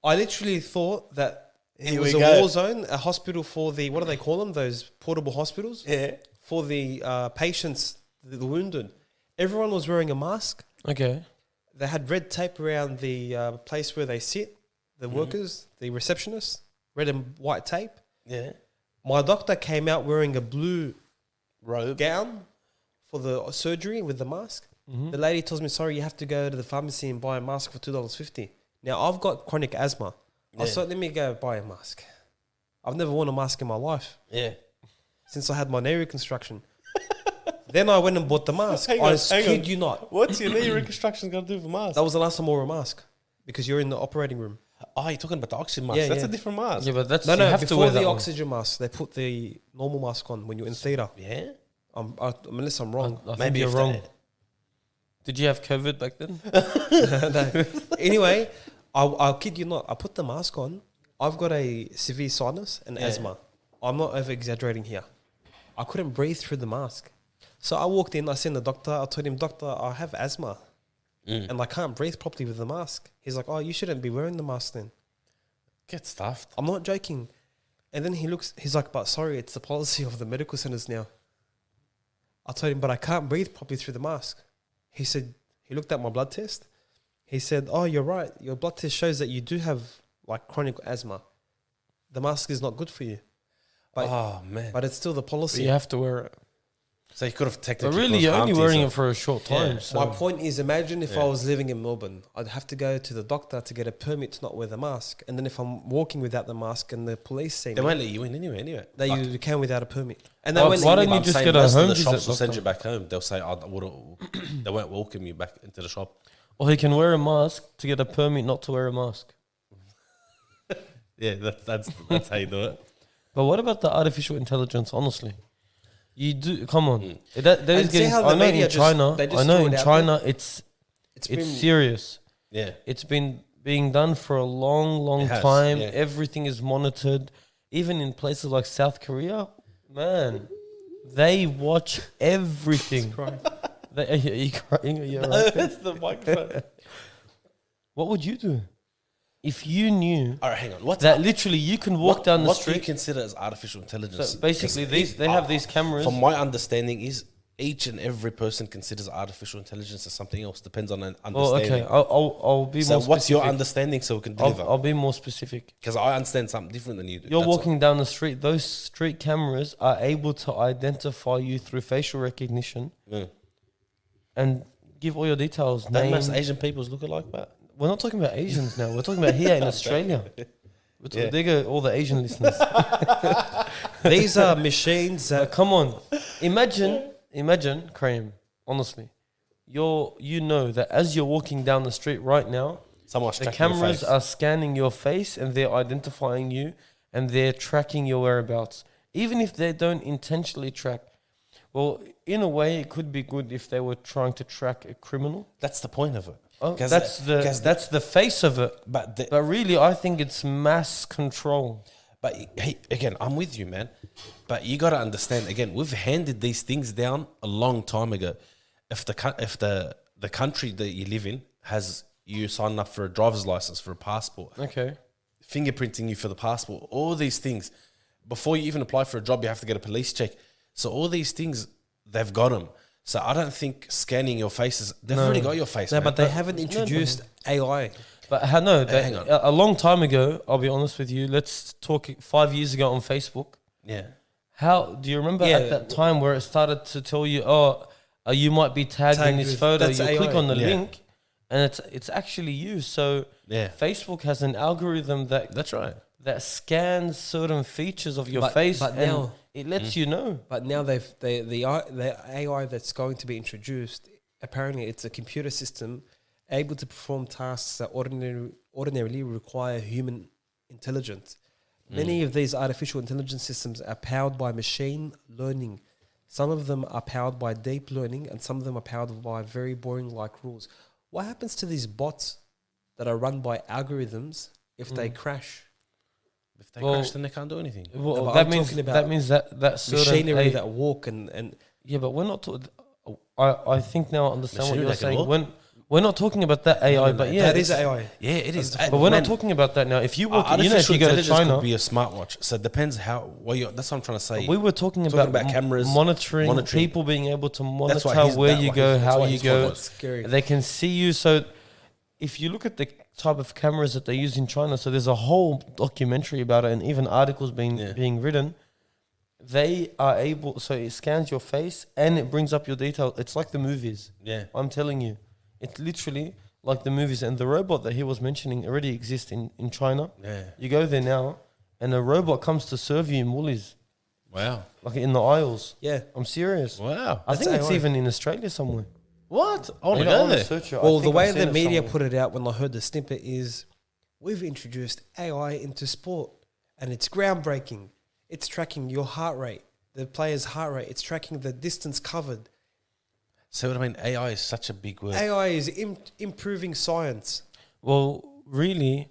I literally thought that it Here was we a go. war zone, a hospital for the, what do they call them? Those portable hospitals? Yeah. For the patients, the wounded. Everyone was wearing a mask. Okay. They had red tape around the place where they sit, the Mm-hmm. workers, the receptionists, red and white tape. Yeah. My doctor came out wearing a blue Robe. gown for the surgery with the mask. Mm-hmm. The lady tells me, sorry, you have to go to the pharmacy and buy a mask for $2.50. Now, I've got chronic asthma. I Yeah. thought, let me go buy a mask. I've never worn a mask in my life Yeah. since I had my knee reconstruction. Then I went and bought the mask. Hang I on, hang kid on. you not. What's your knee reconstruction got to do with a mask? That was the last time I wore a mask because you're in the operating room. Oh, you're talking about the oxygen mask. Yeah, That's yeah. a different mask. Yeah, but that's No, you no, have to before wear the that one. oxygen mask, they put the normal mask on when you're in theatre. Yeah. Unless I'm wrong. I think Maybe you're if wrong. they- Did you have COVID back then? No. Anyway, I'll kid you not. I put the mask on. I've got a severe sinus and Yeah. asthma. I'm not over exaggerating here. I couldn't breathe through the mask. So I walked in, I seen the doctor. I told him, Doctor, I have asthma and I can't breathe properly with the mask. He's like, oh, you shouldn't be wearing the mask then. Get stuffed. I'm not joking. And then he's like, but sorry, it's the policy of the medical centers now. I told him, but I can't breathe properly through the mask. He said, he looked at my blood test. He said, oh, you're right. Your blood test shows that you do have like chronic asthma. The mask is not good for you. But, Oh, man. but it's still the But policy. you have to wear it. So you could have But technically. really, you're only wearing it for a short time. Yeah. So. My point is, imagine if Yeah. I was living in Melbourne, I'd have to go to the doctor to get a permit to not wear the mask. And then if I'm walking without the mask and the police see They me, won't let you in anyway. they Like, you can without a permit. And they Why- won't why let don't you you in. just saying get a most home of the visit, shops will send doctor? you back home. They'll say, they won't welcome you back into the shop. Or he can wear a mask to get a permit not to wear a mask. Yeah, that's how you do it. But what about the artificial intelligence? Honestly, you do. Come on, that And is see getting. how the I know media in just- China. they just I know throw in it out China, it's It's been serious. Yeah. It's been being done for a long It has, time. yeah. Everything is monitored. Even in places like South Korea, man, they watch everything. Are you crying? Are you alright? That's the microphone. What would you do if you knew All right, hang on. What's that literally you can walk down the what do you street? consider as artificial intelligence? So basically, Because they have these cameras. From my understanding, is each and every person considers artificial intelligence as something else. Depends on an Oh, understanding. okay. I'll be So more. what's your specific. understanding so we can deliver? I'll be more specific. Because I understand something different than you do. You're That's all. walking down the street. Those street cameras are able to identify you through facial recognition Yeah. and give all your details. Don't Name. most Asian peoples look alike, but We're not talking about Asians now. We're talking about here in Australia. Yeah. There go all the Asian listeners. these are machines that Come on, imagine, Graham. Honestly, you know that as you're walking down the street right now, someone's the tracking your cameras face. are scanning your face and they're identifying you and they're tracking your whereabouts. Even if they don't intentionally track. Well, in a way, it could be good if they were trying to track a criminal. That's the point of it. Oh, 'Cause that's the face of it. But But really, I think it's mass control. But hey, again, I'm with you, man. But you got to understand. Again, we've handed these things down a long time ago. If the country that you live in has you signing up for a driver's license, for a passport, Okay. fingerprinting you for the passport, all these things, before you even apply for a job, you have to get a police check. So all these things, they've got them. So I don't think scanning your faces. They've already got your face. No, man. but they haven't introduced AI. But no, hang on. a long time ago, I'll be honest with you, let's talk 5 years ago on Facebook. yeah. How do you remember Yeah. at that time where it started to tell you, you might be tagged in Tagged this with- photo? that's You AI. click on the Yeah. link, and it's actually you. So Yeah. Facebook has an algorithm That's right. that scans certain features of your But- face, but and now- it lets you know. But now the AI that's going to be introduced, apparently it's a computer system able to perform tasks that ordinarily require human intelligence. Many of these artificial intelligence systems are powered by machine learning. Some of them are powered by deep learning, and some of them are powered by very boring like rules. What happens to these bots that are run by algorithms if they crash? If they Well, crash, then they can't do anything. Well, No, but that I'm means talking about that means that certain Machinery that walk and yeah, but we're not. I think now I understand what Machinery you're that can saying. walk? When we're not talking about that AI, no, but yeah, that is it's- AI. Yeah, it is. But we're not talking about that now. If you walk, you know, if Artificial you go to intelligence China, could be a smartwatch. So it depends how. Well, that's what I'm trying to say. we were talking Talking about, about cameras, monitoring, monitoring. people being able to That's why monitor he's- where that you why go, he's- that's how why you he's go. called That's scary. They can see you. So if you look at the type of cameras that they use in China, so there's a whole documentary about it, and even articles being written. They are able, so it scans your face and it brings up your detail. It's like the movies. Yeah. I'm telling you, it's literally like the movies. And the robot that he was mentioning already exists in China. Yeah. You go there now, and a robot comes to serve you in Woolies, Wow. like in the aisles. Yeah. I'm serious. Wow. I That's think it's AI. even in Australia somewhere. What? I want to You know, I go wanna there. search it. I Well, the think way I've seen the it media somewhere. put it out when I heard the snippet is, we've introduced AI into sport, and it's groundbreaking. It's tracking your heart rate, the player's heart rate. It's tracking the distance covered. See what I mean? AI is such a big word. AI is improving science. Well, really,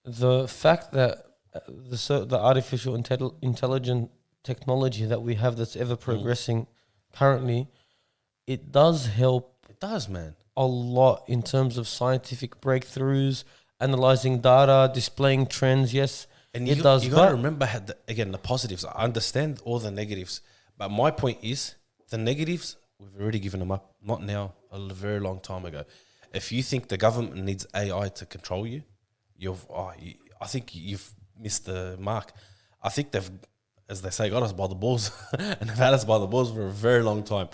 the fact that the artificial intelligent technology that we have that's ever progressing currently, it does help It does, man. a lot in terms of scientific breakthroughs, analyzing data, displaying trends. Yes, And it you, does. You got to But remember, again, the positives. I understand all the negatives. But my point is, the negatives, we've already given them up. Not now, a very long time ago. If you think the government needs AI to control you, I think you've missed the mark. I think they've, as they say, got us by the balls and they've had us by the balls for a very long time.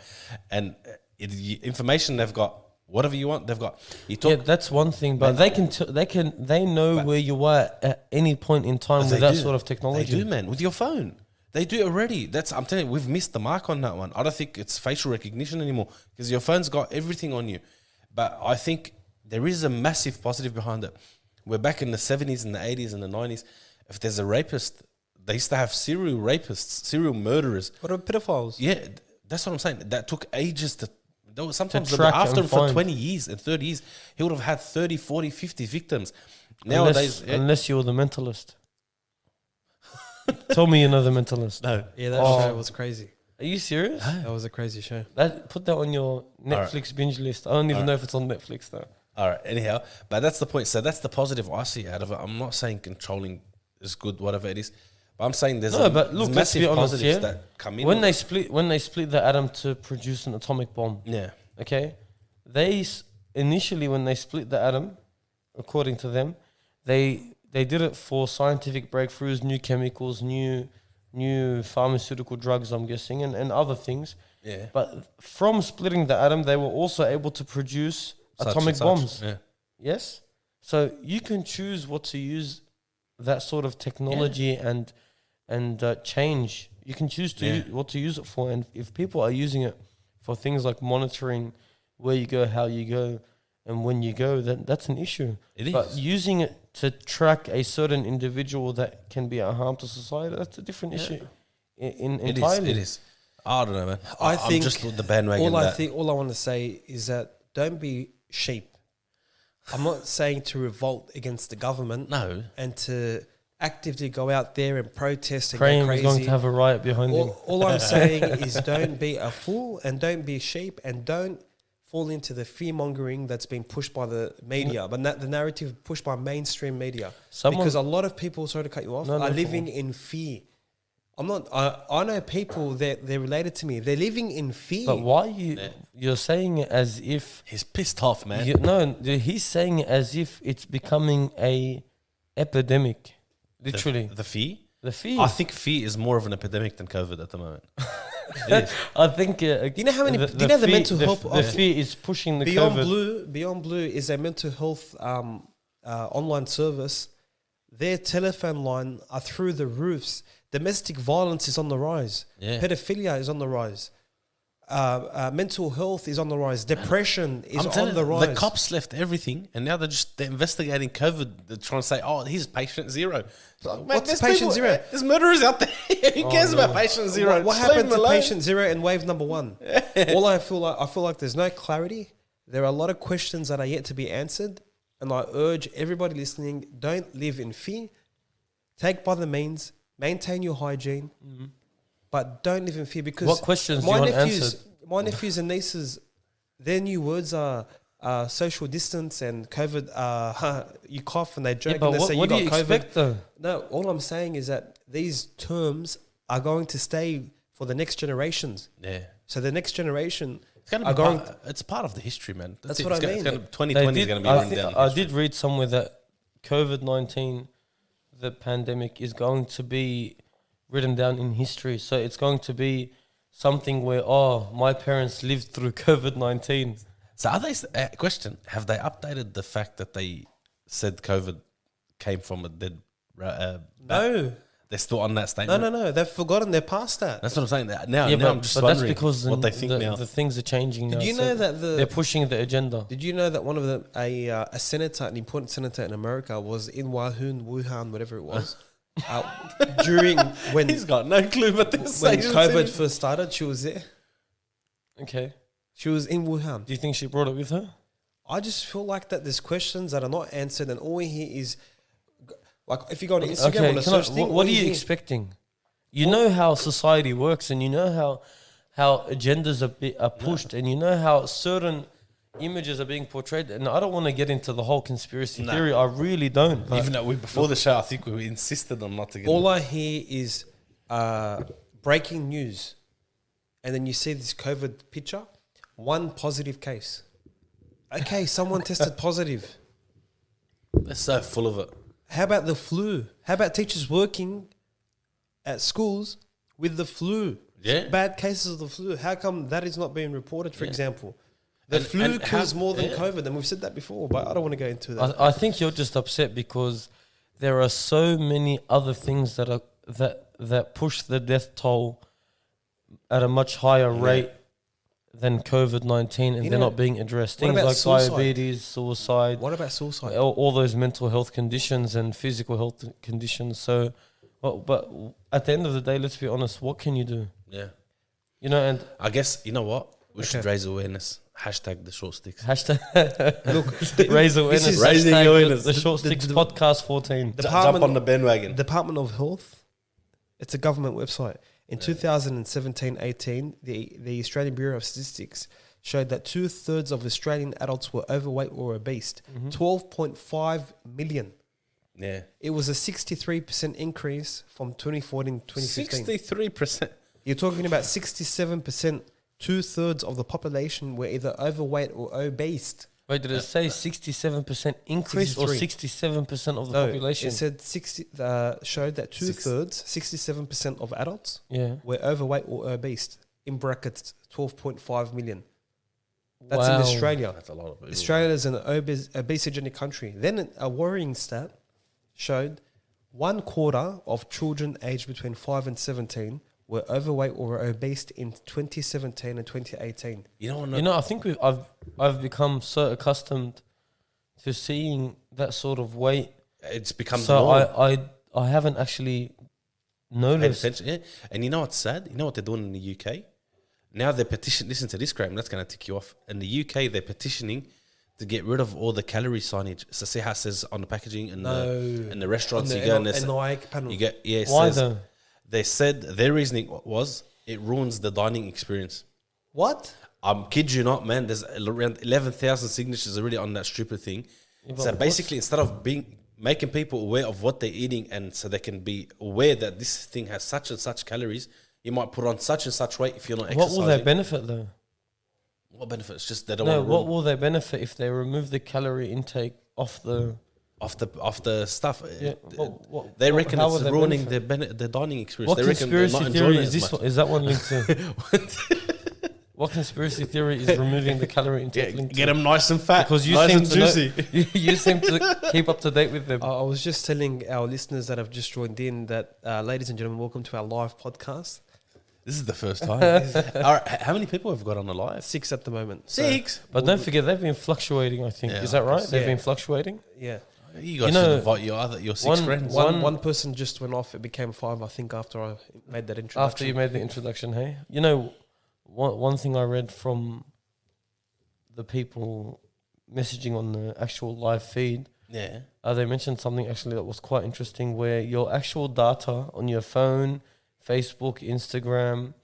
And information they've got, whatever you want, they've got. You talk, yeah, that's one thing. But they know where you are at any point in time with They that do. sort of technology. They do, man, with your phone. They do already. I'm telling you, we've missed the mark on that one. I don't think it's facial recognition anymore because your phone's got everything on you. But I think there is a massive positive behind it. We're back in the 70s and the 80s and the 90s. If there's a rapist, they used to have serial rapists, serial murderers. What are pedophiles? Yeah, that's what I'm saying. That took ages to... Sometimes track after and for find. 20 years and 30 years, he would have had 30, 40, 50 victims. Nowadays... Unless you're the mentalist. Tell me you're not the mentalist. no. Yeah, that Oh. show was crazy. Are you serious? That was a crazy show. Put that on your Netflix binge list. I don't even know if it's on Netflix though. All right, anyhow, but that's the point. So that's the positive I see out of it. I'm not saying controlling is good, whatever it is, but I'm saying there's But look, let's massive be honest, positives yeah? that come in. When they split the atom to produce an atomic bomb, yeah, okay, initially when they split the atom, according to them, they did it for scientific breakthroughs, new chemicals, new pharmaceutical drugs, I'm guessing, and other things. yeah, But from splitting the atom, they were also able to produce Such atomic and such, bombs. Yeah, Yes? So you can choose what to use that sort of technology and change. You can choose to what to use it for. And if people are using it for things like monitoring where you go, how you go, and when you go, then that's an issue. It But is. using it to track a certain individual that can be a harm to society, that's a different issue. Entirely. It is. I don't know, man. I think I'm just the bandwagon. All I want to say is that don't be sheep. I'm not saying to revolt against the government. No. And to actively go out there and protest and Praying go is crazy. going to have a riot behind him. All I'm saying is don't be a fool and don't be sheep and don't fall into the fear mongering that's been pushed by the media, but the narrative pushed by mainstream media. Because a lot of people, sorry to cut you off, No, are no living in fear I'm not. I know people that they're related to me. They're living in fear. But why you're saying it as if He's pissed off, man. no, he's saying it as if it's becoming a epidemic. Literally, The fear? the fear. I think fear is more of an epidemic than COVID at the moment. It is. I think. Do you know how many? Do you know the mental health? The fear is pushing the Beyond COVID. Blue. Beyond Blue is a mental health online service. Their telephone line are through the roofs. Domestic violence is on the rise. Yeah. Pedophilia is on the rise. Mental health is on the rise. Depression is telling on the you, rise. the cops left everything, and now they're investigating COVID. They're trying to say, "Oh, he's patient zero." It's like, man, What's there's patient people- zero? There's murderers out there. Who cares about patient zero? What Just leave happened them to alone. patient zero and wave number one? All I feel like there's no clarity. There are a lot of questions that are yet to be answered, and I urge everybody listening: don't live in fear. Take by the means, maintain your hygiene, but don't live in fear because What questions do you want answered? my nephews and nieces, their new words are social distance and COVID. You cough and they joke Yeah, but and they say what you do got you COVID. expect though? No, all I'm saying is that these terms are going to stay for the next generations. Yeah, So the next generation it's gonna are be. going. It's part of the history, man. That's it. what It's I gonna- mean. It's gonna, 2020 is going to be written down. in I history. did read somewhere that COVID-19, the pandemic, is going to be written down in history. So it's going to be something where, my parents lived through COVID-19. So are they? Question: have they updated the fact that they said COVID came from a dead? Bat? No, They're still on that statement. no. They've forgotten. They're past that. That's what I'm saying. Now, Yeah, now I'm just wondering because what they think now. the things are changing now. Did you so know that they're pushing the agenda? Did you know that one of them, a senator, an important senator in America, was in Wuhan, whatever it was, during when He's got no clue what they're when saying. COVID first started? She was there. Okay. She was in Wuhan. Do you think she brought it with her? I just feel like that there's questions that are not answered, and all we hear is like if you go on Instagram on a search thing. What are you hear- expecting? You know how society works, and you know how agendas are pushed, and you know how certain images are being portrayed. And I don't want to get into the whole conspiracy theory. I really don't. But Even though before the show, I think we insisted on not to get. All I hear is breaking news, and then you see this COVID picture, one positive case. Okay, someone tested positive. They're so full of it. How about the flu? How about teachers working at schools with the flu? Yeah. Bad cases of the flu. How come that is not being reported, for example? The And- flu and kills how- more than yeah. COVID, and we've said that before, but I don't want to go into that. I think you're just upset because there are so many other things that push the death toll at a much higher rate than COVID-19, and You they're know, not being addressed. what Things about like suicide? diabetes, suicide, What about suicide? all those mental health conditions and physical health conditions. So, but at the end of the day, let's be honest. What can you do? Yeah. You know, and I guess you know what we should Okay. raise awareness. Hashtag the short sticks. hashtag Look, raise awareness. is- Raising hashtag awareness. The Short Sticks Podcast 14. Jump on the bandwagon. Department of Health, it's a government website. In 2017-18, the Australian Bureau of Statistics showed that 2/3 of Australian adults were overweight or obese. 12.5 million. Yeah. It was a 63% increase from 2014 2015. 63%. You're talking about 67%, 2/3 of the population were either overweight or obese. Wait, did it say 67% increase or 67% of the population? It said 60. Showed that 2/3, 67% of adults Yeah. were overweight or obese. In brackets, 12.5 million. That's in Wow. Australia. That's a lot of people. Australia is an obesogenic country. Then a worrying stat showed 1/4 of children aged between 5 and 17 were overweight or obese in 2017 and 2018. You know, You know, I think I've become so accustomed to seeing that sort of weight. it's become the So norm. I haven't actually Paid noticed. attention, yeah. And you know what's sad? You know what they're doing in the UK? Now they're petitioning. Listen to this, Graham. That's going to tick you off. In the UK, they're petitioning to get rid of all the calorie signage. So see how it says on the packaging and the restaurants you go and and Nike panel. you get yeah. It Why says, though? They said their reasoning was it ruins the dining experience. What? Kid you not, man. There's around 11,000 signatures already on that stupid thing. Yeah, So but basically, instead of being making people aware of what they're eating, and so they can be aware that this thing has such and such calories. You might put on such and such weight if you're not exercising. What will they benefit though? What benefits? Just they don't No, want to what will they benefit if they remove the calorie intake off the off the stuff. Yeah, They reckon how it's will they ruining benefit? their dining experience. What They reckon they're conspiracy not theory enjoying it is as this? much. Is that one linked to? What conspiracy theory is removing the calorie intake linked Get to? them nice and fat, Because you nice seem and to know, juicy. you seem to keep up to date with them. I was just telling our listeners that have just joined in that, ladies and gentlemen, welcome to our live podcast. This is the first time. All right, how many people have got on the live? 6 at the moment. Six. But don't forget, they've been fluctuating. I think Yeah, is that right? They've yeah. been fluctuating. Yeah. You guys You know, should invite your six friends. One person just went off. It became 5, I think, after I made that introduction. After you made the introduction, hey, you know, one thing I read from the people messaging on the actual live feed, Yeah. they mentioned something actually that was quite interesting, where your actual data on your phone, Facebook, Instagram,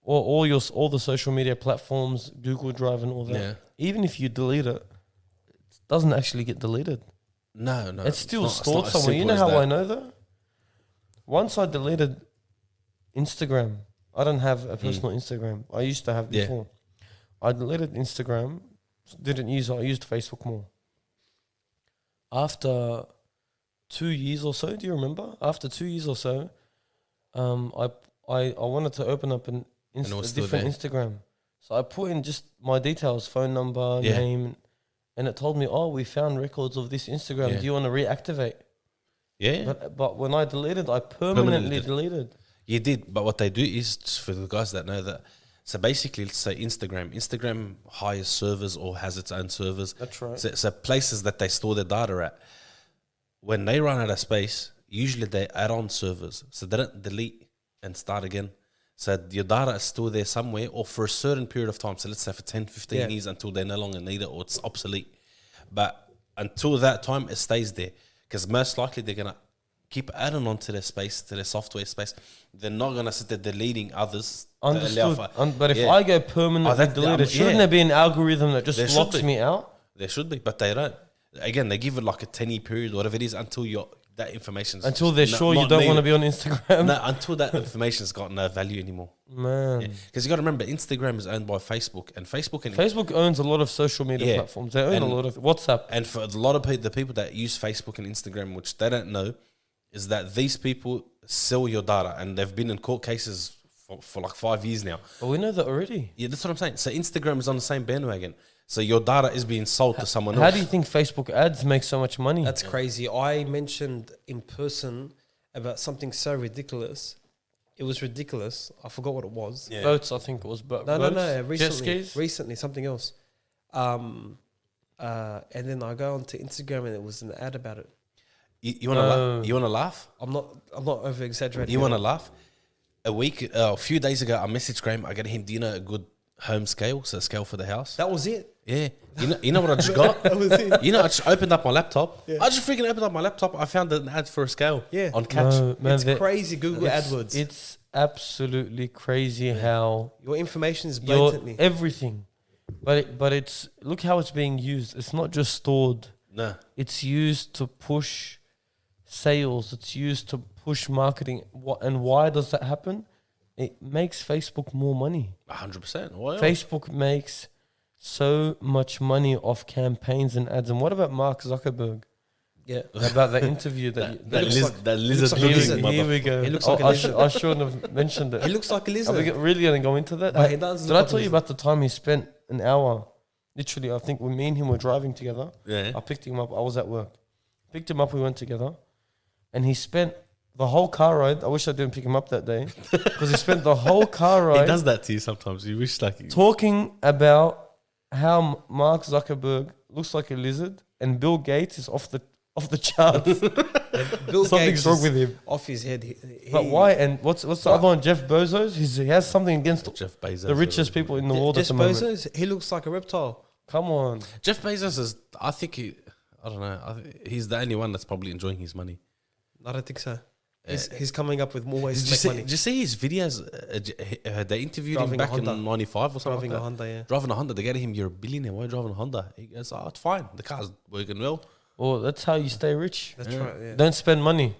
or all the social media platforms, Google Drive and all that, Yeah. even if you delete it, it doesn't actually get deleted. No. It's still not- stored not as somewhere. You simple know as how I that. know that? Once I deleted Instagram, I don't have a personal Instagram. I used to have Yeah. before. I deleted Instagram, didn't use it. I used Facebook more. After 2 years or so, do you remember? After 2 years or so, I wanted to open up a it was still different there. Instagram. So I put in just my details, phone number, Yeah. name, and it told me, oh, we found records of this Instagram. Yeah. Do you want to reactivate? Yeah. But when I deleted, I permanently deleted. You did, but what they do is, just for the guys that know that, so basically, let's say Instagram hires servers or has its own servers. That's right. So places that they store their data at. When they run out of space, usually they add on servers, so they don't delete and start again. So your data is still there somewhere, or for a certain period of time. So let's say for 10, 15 Yeah. years until they no longer need it or it's obsolete. But until that time, it stays there, because most likely they're gonna keep adding on to their space, to their software space. They're not gonna sit there deleting others. that allow Understood. for- But if Yeah. I go permanently deleted, shouldn't yeah. there be an algorithm that just There should locks be. me out? There should be, but they don't. Again, they give it like a 10-year period, whatever it is, until that information's Until they're not- sure you not don't want to needed. be on Instagram. No, until that information's got no value anymore. Man. Because you got to remember, Instagram is owned by Facebook, and Facebook owns a lot of social media Yeah. platforms. They own a And- lot of WhatsApp. and for a lot of the people that use Facebook and Instagram, which they don't know, is that these people sell your data, and they've been in court cases for like 5 years now. But we know that already. Yeah, that's what I'm saying. So Instagram is on the same bandwagon. So your data is being sold to someone How else. do you think Facebook ads make so much money? That's crazy. I mentioned in person about something so ridiculous. It was ridiculous. I forgot what it was. Yeah. Boats, I think it was. No. Jet Recently, skis. something else. And then I go onto Instagram and it was an ad about it. You want to laugh? You want to laugh? I'm not over exaggerating. You want to laugh? A few days ago, I messaged Graham. I got him, do you know a good home scale? So a scale for the house. That was it. Yeah. You know what I just got? That was it. You know, I just opened up my laptop. Yeah. I just freaking opened up my laptop. I found an ad for a scale. Yeah. On Catch. No, man, It's crazy. Google AdWords. It's absolutely crazy how Your information is your blatantly. everything. But it's look how it's being used. It's not just stored. No. It's used to push sales. It's used to push marketing. And why does that happen? It makes Facebook more money. 100%. Well, Facebook makes so much money off campaigns and ads. And what about Mark Zuckerberg? Yeah. About that interview that that lizard like a looking lizard. mother- here we go. He looks Oh, like a I, lizard. I shouldn't have mentioned it. He looks like a Are we lizard. really going to go into that? But he does Did look I like tell a you about the time he spent an hour? Literally, I think when me and him were driving together, Yeah. I picked him up. I was at work. Picked him up. We went together, and he spent the whole car ride. I wish I didn't pick him up that day because he spent the whole car He ride does that to you sometimes. You wish like... talking about how Mark Zuckerberg looks like a lizard and Bill Gates is off the charts. Bill Something's Gates wrong is with him. off his head. But why? And what's the other one? Jeff Bezos. He has something against Jeff Bezos. the richest people in the world at Jeff the moment. Bezos, he looks like a reptile. Come on. Jeff Bezos is... I think I don't know. He's the only one that's probably enjoying his money. I don't think so. He's coming up with more ways Did to you, make see, money. did you see his videos? They interviewed Driving him a back in Honda. 95 or something Driving like a that. Honda, yeah. Driving a Honda. They get him, you're a billionaire. Why are you driving a Honda? He goes, oh, it's fine. The car's working well. Well, that's how you stay rich. That's right. Yeah. Don't spend money.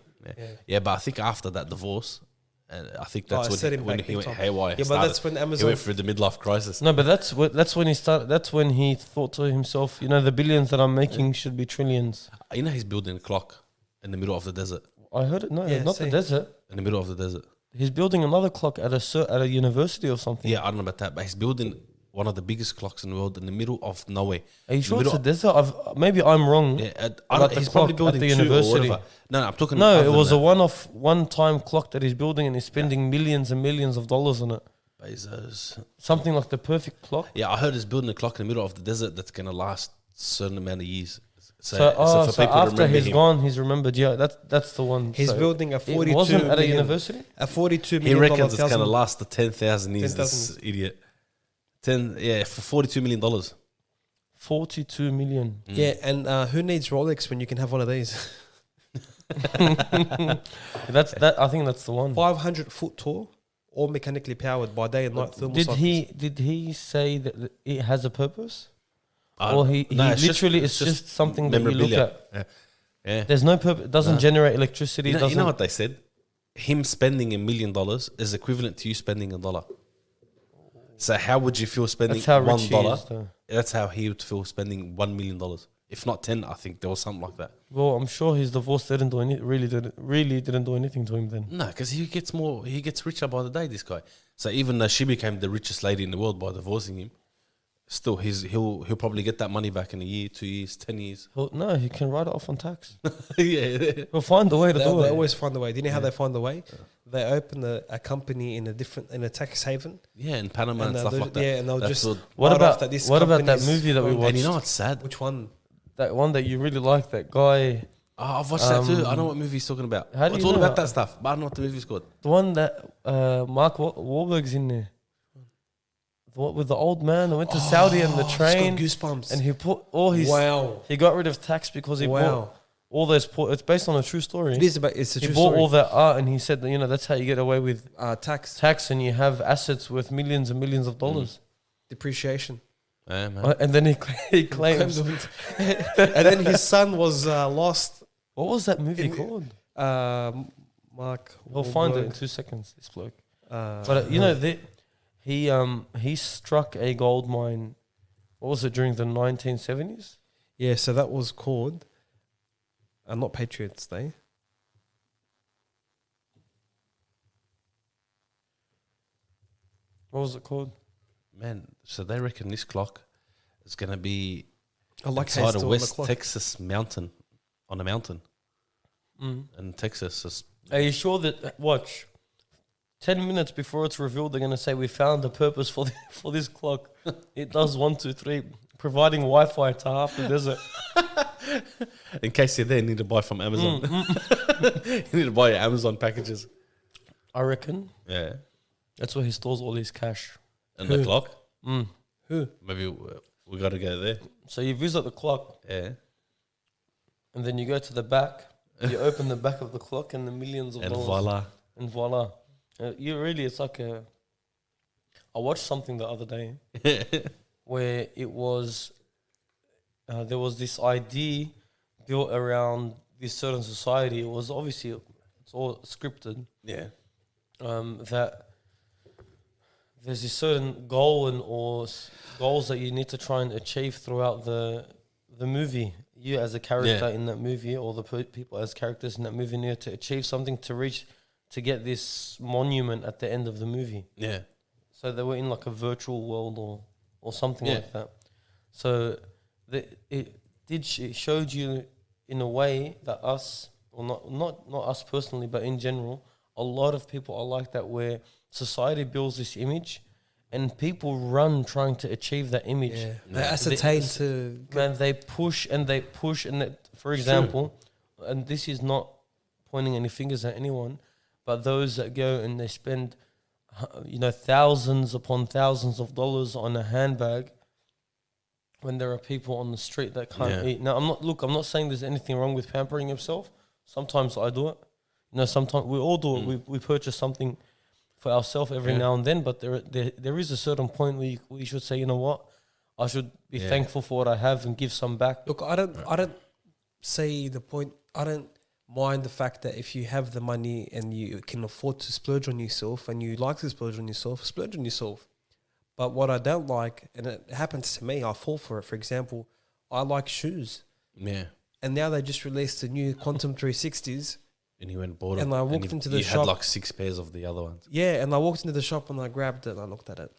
Yeah, but I think after that divorce, and I think that's it set him when back he big went time. haywire. Yeah, but that's when He Amazon. went through the midlife crisis. No, but that's when he started. That's when he thought to himself, the billions that I'm making should be trillions. You know, he's building a clock in the middle of the desert. I heard it. No, Yeah, not see. the desert. In the middle of the desert. He's building another clock at a university or something. Yeah, I don't know about that, but he's building one of the biggest clocks in the world in the middle of nowhere. Are you In the sure it's middle a desert? Maybe I'm wrong. Yeah, I About don't, the he's probably clock at building the two university. or whatever. No, I'm talking. No, other it than was that. a one-time clock that he's building, and he's spending millions and millions of dollars on it. Bezos. Something like the perfect clock. Yeah, I heard he's building a clock in the middle of the desert that's gonna last a certain amount of years. So for people to after remember he's him. gone, he's remembered. Yeah, that's the one. He's So building a it 42 wasn't at a million- university. a 42 He million reckons it's thousand- gonna last the 10,000 years. 10,000. This idiot. For $42 million. 42 million. Yeah, and who needs Rolex when you can have one of these? That's that. I think that's the one. 500-foot tall, all mechanically powered by day and night thermal Did cycles. did he say that it has a purpose? Uh, Or he no, it's literally it's it's just something that you look memorabilia. at. Yeah. There's no purpose. It doesn't No. generate electricity. You know doesn't. what they said? Him spending $1 million is equivalent to you spending $1. So how would you feel spending That's how rich he $1? is, though. That's how he would feel spending $1 million. If not 10, I think there was something like that. Well, I'm sure his divorce didn't do really didn't do anything to him then. No, because he gets richer by the day, this guy. So even though she became the richest lady in the world by divorcing him, still he'll probably get that money back in a year, 2 years, 10 years. No, he can write it off on tax. Yeah. He'll find a way to They do it. always find a way. Do you know how they find a way? They open a company in a tax haven. Yeah, in Panama and they'll stuff do- like that. yeah, and they'll That's just what- What write off about this what about that company's movie that we owned- watched? and you know what's sad? Which one? That one that you really like, that guy, Oh, I've watched that too. I know what movie he's talking about. how do It's you all know? about that stuff, but I don't know what the movie's called. the one that Mark Wahlberg's in there. What with the old man that went to Saudi and the train, It's got goosebumps. and he put all his. Wow. He got rid of tax because he bought Wow. all those. It's based on a true story. It's a He true bought story. all that art, and he said that that's how you get away with Tax tax, and you have assets worth millions and millions of dollars. depreciation. Yeah, man. And then he claims. and then his son was lost. What was that movie called? Mark. We'll find it in Wahlberg. 2 seconds. This bloke. Uh, But he struck a gold mine. What was it during the 1970s? yeah, so that was called. Not Patriots Day. What was it called? Man, so they reckon this clock is going to be I like how inside it's a still on the West clock. Texas mountain, on a mountain. Mm. And Texas is... Are you sure that watch? 10 minutes before it's revealed, they're gonna say we found the purpose for for this clock. It does 1, 2, 3, providing Wi-Fi to half the desert. In case you're there, you need to buy from Amazon. You need to buy your Amazon packages. I reckon Yeah. that's where he stores all his cash. And the clock. Mm. Who? Maybe we got to go there. So you visit the clock, Yeah. and then you go to the back. You open the back of the clock, and the millions of And dollars. voila. And voila. It's like a. I watched something the other day where it was. There was this idea built around this certain society. It was obviously it's all scripted. Yeah. That there's this certain goal or goals that you need to try and achieve throughout the movie. You as a character in that movie, or the people as characters in that movie, need to achieve something to get this monument at the end of the movie. Yeah. So they were in like a virtual world or something Yeah. like that. So it showed you in a way that us, or not us personally, but in general, a lot of people are like that, where society builds this image and people run trying to achieve that image. Yeah. They ascertain to. Man, they push and they push, and for example, and this is not pointing any fingers at anyone, but those that go and they spend, thousands upon thousands of dollars on a handbag, when there are people on the street that can't eat. Now, I'm not saying there's anything wrong with pampering yourself. Sometimes I do it. Sometimes we all do it. We purchase something for ourselves every now and then, but there is a certain point where we should say, you know what, I should be thankful for what I have and give some back. Look, I don't say the point. I don't mind the fact that if you have the money and you can afford to splurge on yourself and you like to splurge on yourself. But what I don't like, and it happens to me, I fall for it. For example, I like shoes. Yeah. And now they just released the new Quantum 360s. And he went and bought it. And I walked into the you shop. had like 6 pairs of the other ones. Yeah, and I walked into the shop and I grabbed it and I looked at it.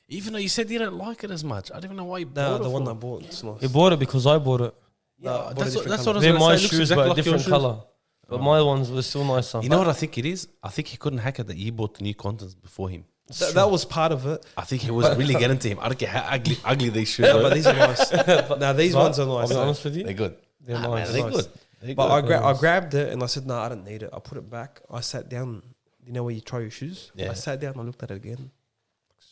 Even though you said you don't like it as much. I don't even know why you No, bought it. the one for. I bought, it's nice. He bought it because I bought it. Yeah, I bought a that's different what I colour. was They're going to my say. Looks shoes, exactly but a like your different shoes. color. But my ones were still nicer. You know what I think it is? I think he couldn't hack it that you bought the new contents before him. That was part of it. I think he was really getting to him. I don't care how ugly these shoes Yeah, are. but these are nice. Now these But ones are I'll nice. be honest with you. They're good. They're Nah, nice. man, they're Nice. good. They're But good. I grabbed it and I said, no, I don't need it. I put it back. I sat down. You know where you try your shoes? Yeah. I sat down. I looked at it again.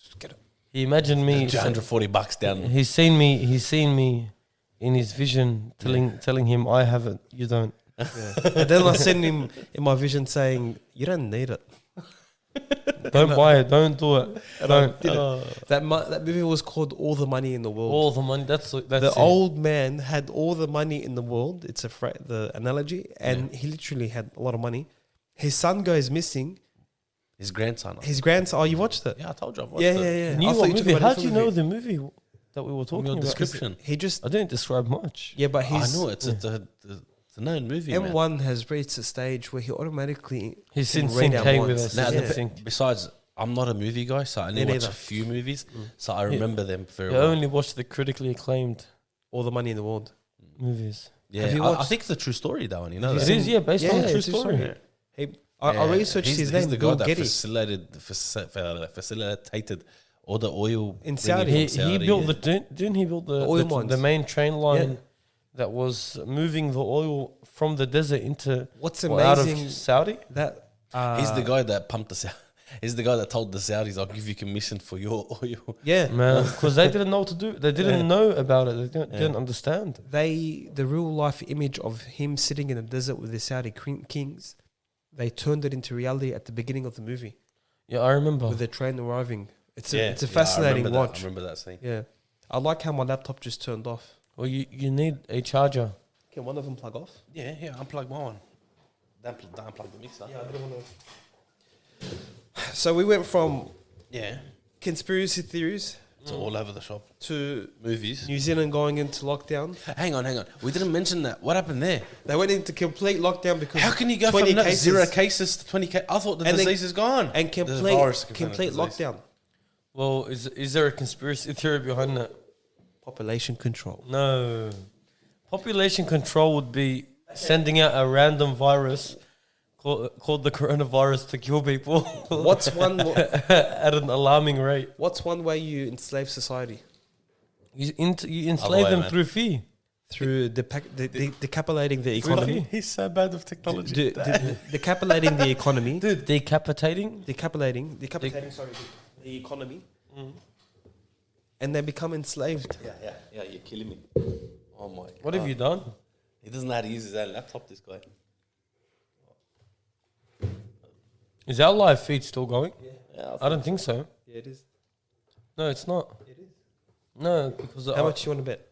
Just get it. He imagined me. $240 down. He's seen me. He's seen me in his vision, telling him, "I have it. You don't." Yeah. And then I sent him in my vision saying, you don't need it. Don't buy it. Don't do it. And I Don't. did it. That movie was called All the Money in the World. All the money. That's The it. old man had all the money in the world. It's the analogy. And he literally had a lot of money. His son goes missing. His grandson. His grandson. Oh, you watched it? Yeah, I told you. I've watched Yeah, it. yeah, yeah. New I thought what you talked movie? about a How do you different know movie. the movie that we were From talking your about? description. He just, I didn't describe much. yeah, but I he's, know it's a known movie, man. M1 has reached a stage where he automatically He's can in read sync our with minds. us. Now, He's in Yeah. sync. Besides, I'm not a movie guy, so I only Me watch neither. a few movies, so I remember them very You well. only watch the critically acclaimed All the money in the world. movies. Yeah, Have you I watched- think it's a true story, though, and you know Have that. you It is, yeah, based on a true it's story. I researched he's, his he's name, the guy Bill that Getty. facilitated all the oil In bringing Saudi. from He Saudi, built yeah. the didn't he build the oil the, mines. the main train line Yeah. that was moving the oil from the desert into What's out of amazing Saudi? that He's the guy that pumped the Saudi. He's the guy that told the Saudis, "I'll give you commission for your oil." yeah, Man, because they didn't know what to do. They didn't know about it. They didn't understand. the real life image of him sitting in the desert with the Saudi kings, they turned it into reality at the beginning of the movie Yeah, I remember. with the train arriving. It's a I fascinating remember watch. That. I remember that scene. Yeah, I like how my laptop just turned off. Well, you need a charger. Can one of them plug off? Yeah, unplug my one. Don't unplug the mixer. Yeah, I didn't want to. So we went from Yeah, conspiracy theories it's all over the shop. to Movies. New Zealand going into lockdown. Hang on. We didn't mention that. What happened there? They went into complete lockdown because How can you go 20 from cases 0 cases to 20 cases? I thought the And disease is gone. and There's a complete virus compared to complete disease. lockdown. Well, is there a conspiracy theory behind that? Population control. No. Population control would be sending out a random virus called the coronavirus to kill people What's one? at an alarming rate. What's one way you enslave society? You enslave way, them man. through fear. Through decapitating the economy. He's so bad with technology. Decapitating the economy. Dude, decapitating. Decapitating. Sorry, the economy. And they become enslaved. Yeah, you're killing me. Oh my god. What have you done? He doesn't know how to use his own laptop, this guy. Is our live feed still going? Yeah, I don't think so. Yeah, it is. No, it's not. It is. No, because How much you want to bet?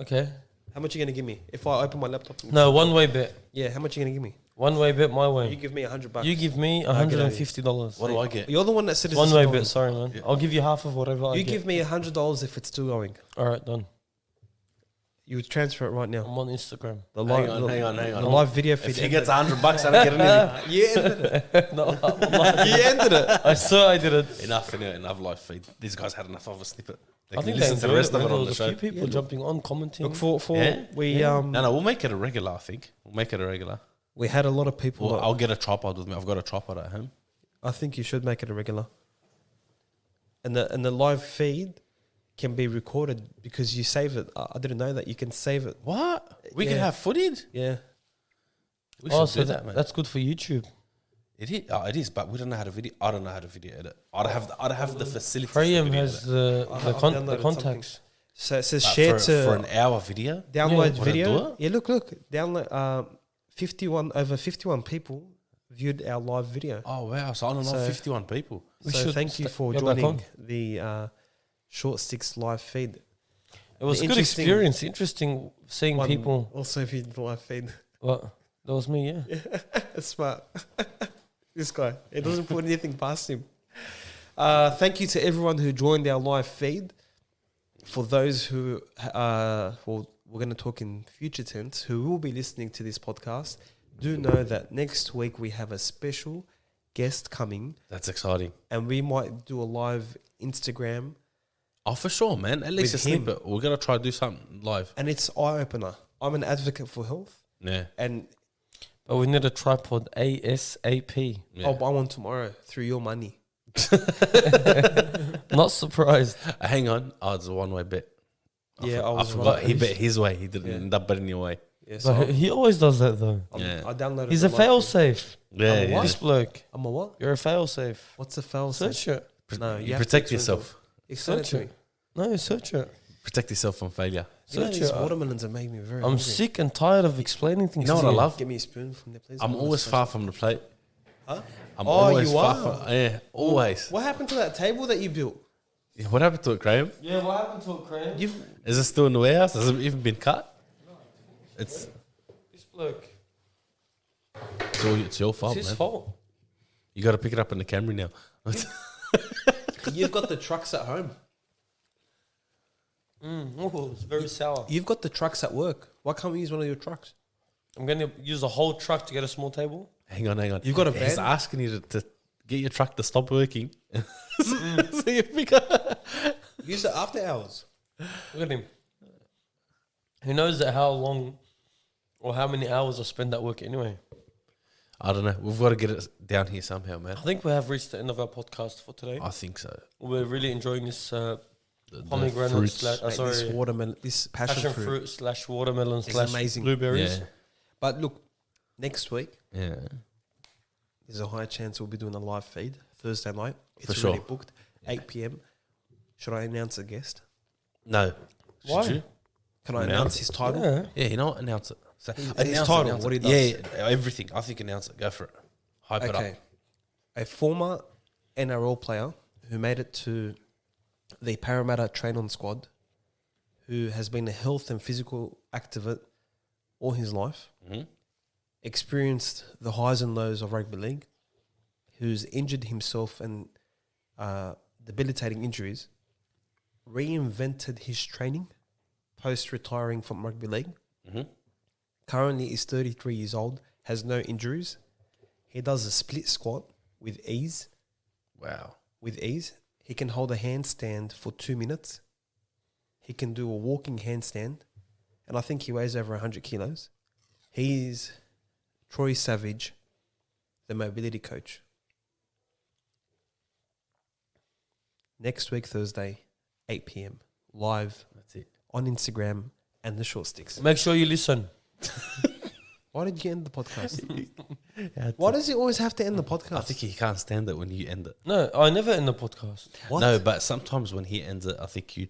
Okay. How much you gonna give me if I open my laptop? No, one way bet. Yeah, how much you gonna give me? One way bet my You way. give me $100. You give me I'll get $150. What do I get? You're the one that said it's One still way going. bet. Sorry, man. Yeah. I'll give you half of whatever I You get. give me $100 if it's still going. All right, done. You would transfer it right now. I'm on Instagram. The Hang live, on. The live video feed. If he gets $100, I don't get anything. You ended it. No, I'm not. You ended it. I swear I did it. Enough live feed. These guys had enough of a snippet. They I can think they listen to the enjoyed rest it, of man. it There on the was a show. few people jumping on, commenting. Look for Yeah? we No, we'll make it a regular, I think. We'll make it a regular. we had a lot of people. Well, I'll get a tripod with me. I've got a tripod at home. I think you should make it a regular. And the live feed can be recorded because you save it. I didn't know that you can save it. What? We can Yeah. have footage? Yeah. We Oh, should so do that, man. that's good for YouTube. It is, but we don't know how to video. I don't know how to video edit. I'd have the facility. Frayum has the I've the downloaded contacts. So it says share for to an hour video. download Yeah. video. Wanna do Yeah, look. Download 51 people viewed our live video. Oh wow! So I don't know, So- 51 people. We So should thank you for get back joining on. the Short Sticks live feed. It was a good Interesting experience. Interesting seeing one people. also viewed the live feed. What? That was me, yeah. That's smart. This guy, it doesn't put anything past him. Thank you to everyone who joined our live feed. For those who, well, we're going to talk in future tense, who will be listening to this podcast, do know that next week we have a special guest coming. That's exciting. And we might do a live Instagram. Oh, for sure, man. At least a With him. snippet. We're going to try to do something live. And it's eye-opener. I'm an advocate for health. Yeah. And But we need a tripod ASAP. Yeah. I'll buy one tomorrow through your money. Not surprised. Hang on. Oh, it's a one-way bet. Yeah, I I was forgot. right. He bet his way. He didn't Yeah. end up betting your way. Yeah, so But he always does that though. Yeah. I downloaded He's the a live fail feed. safe. Yeah. what? This bloke. I'm a what? You're a fail safe. What's a fail Search safe? it. No, You have to protect explain yourself. to- Explain it Search to me. it. No, search it. Protect yourself from failure. You know, Search these it. watermelons are making me very I'm hungry. sick and tired of explaining things. You know to what I love? Give me a spoon from there, please. I'm always far from the plate. Huh? I'm Oh, always you far are? from. Yeah, always. What happened to that table that you built? Yeah, what happened to it, Graham? Yeah, what happened to it, Crane? You've Is it still in the warehouse? Has it even been cut? It's This bloke. it's your fault, It's his man. fault. You got to pick it up in the Camry now. you've got the trucks at home. Oh, it's very sour. You've got the trucks at work. Why can't we use one of your trucks? I'm going to use a whole truck to get a small table. Hang on. You've got a He's van? asking you to get your truck to stop working. so you pick up. Use it after hours. Look at him. He knows that how long or how many hours I spend at work anyway. I don't know. We've got to get it down here somehow, man. I think we have reached the end of our podcast for today. I think so. We're really enjoying this The pomegranate fruits. slash, Mate, this sorry, watermelon, this passion, fruit. slash watermelon It's slash amazing. blueberries. Yeah. But look, next week Yeah. there's a high chance we'll be doing a live feed Thursday night. It's For already sure. booked, 8 p.m. Should I announce a guest? No. Why? Should you? Can I Announce? announce his title? Yeah. Yeah, you know what? Announce it. So, His announce title, announce what it. he does. Yeah, everything. I think announce it. Go for it. Hype it Okay. up. A former NRL player who made it to the Parramatta train-on squad, who has been a health and physical activist all his life, Mm-hmm. experienced the highs and lows of rugby league, who's injured himself and debilitating injuries, reinvented his training post-retiring from rugby league. Mm-hmm. Currently is 33 years old, has no injuries. He does a split squat with ease. Wow. With ease. He can hold a handstand for 2 minutes. He can do a walking handstand. And I think he weighs over 100 kilos. He's Troy Savage, the mobility coach. Next week, Thursday, 8 p.m. Live That's it. on Instagram and the Short Sticks. Make sure you listen. Why did you end the podcast? Yeah, Why does he always have to end the podcast? I think he can't stand it when you end it. No, I never end the podcast. What? No, but sometimes when he ends it, I think you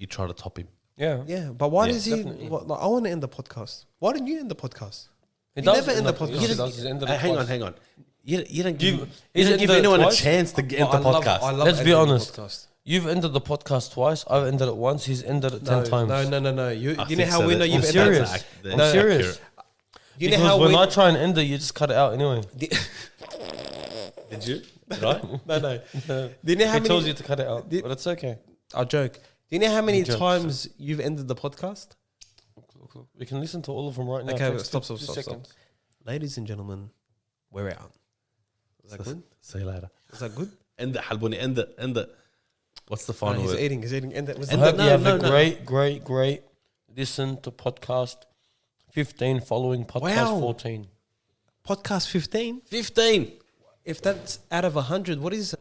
try to top him. Yeah. Yeah, but why Yeah, does he? definitely. What, like, I want to end the podcast. Why didn't you end the podcast? He You does never end the He podcast. does end the Hang podcast. on, hang on. You don't You've- give, he's you don't give ended it anyone twice? a chance to get the I love- podcast. I love Let's be ending the honest. podcast. You've ended the podcast twice. I've ended it once. He's ended it 10 times. No. You I know think how so. we know That- you've I'm ended serious. it? I'm That's serious. accurate. You know Because how when we I try and end it, you just cut it out anyway. Did you? Right? no. Do you know how He many? tells you to cut it out, Did- but it's okay. I'll joke. Do you know how many Jokes. times you've ended the podcast? We can listen to all of them right now. Okay, Takes stop. 2 seconds. Ladies and gentlemen, we're out. Is that good? See you later. Is that good? End it, Halbuni. End it. What's the No, final he's word? eating. He's eating. End it. Was I And hope no, you have no, a no. great listen to podcast 15 following podcast Wow. 14. podcast 15? 15. If that's out of 100, what is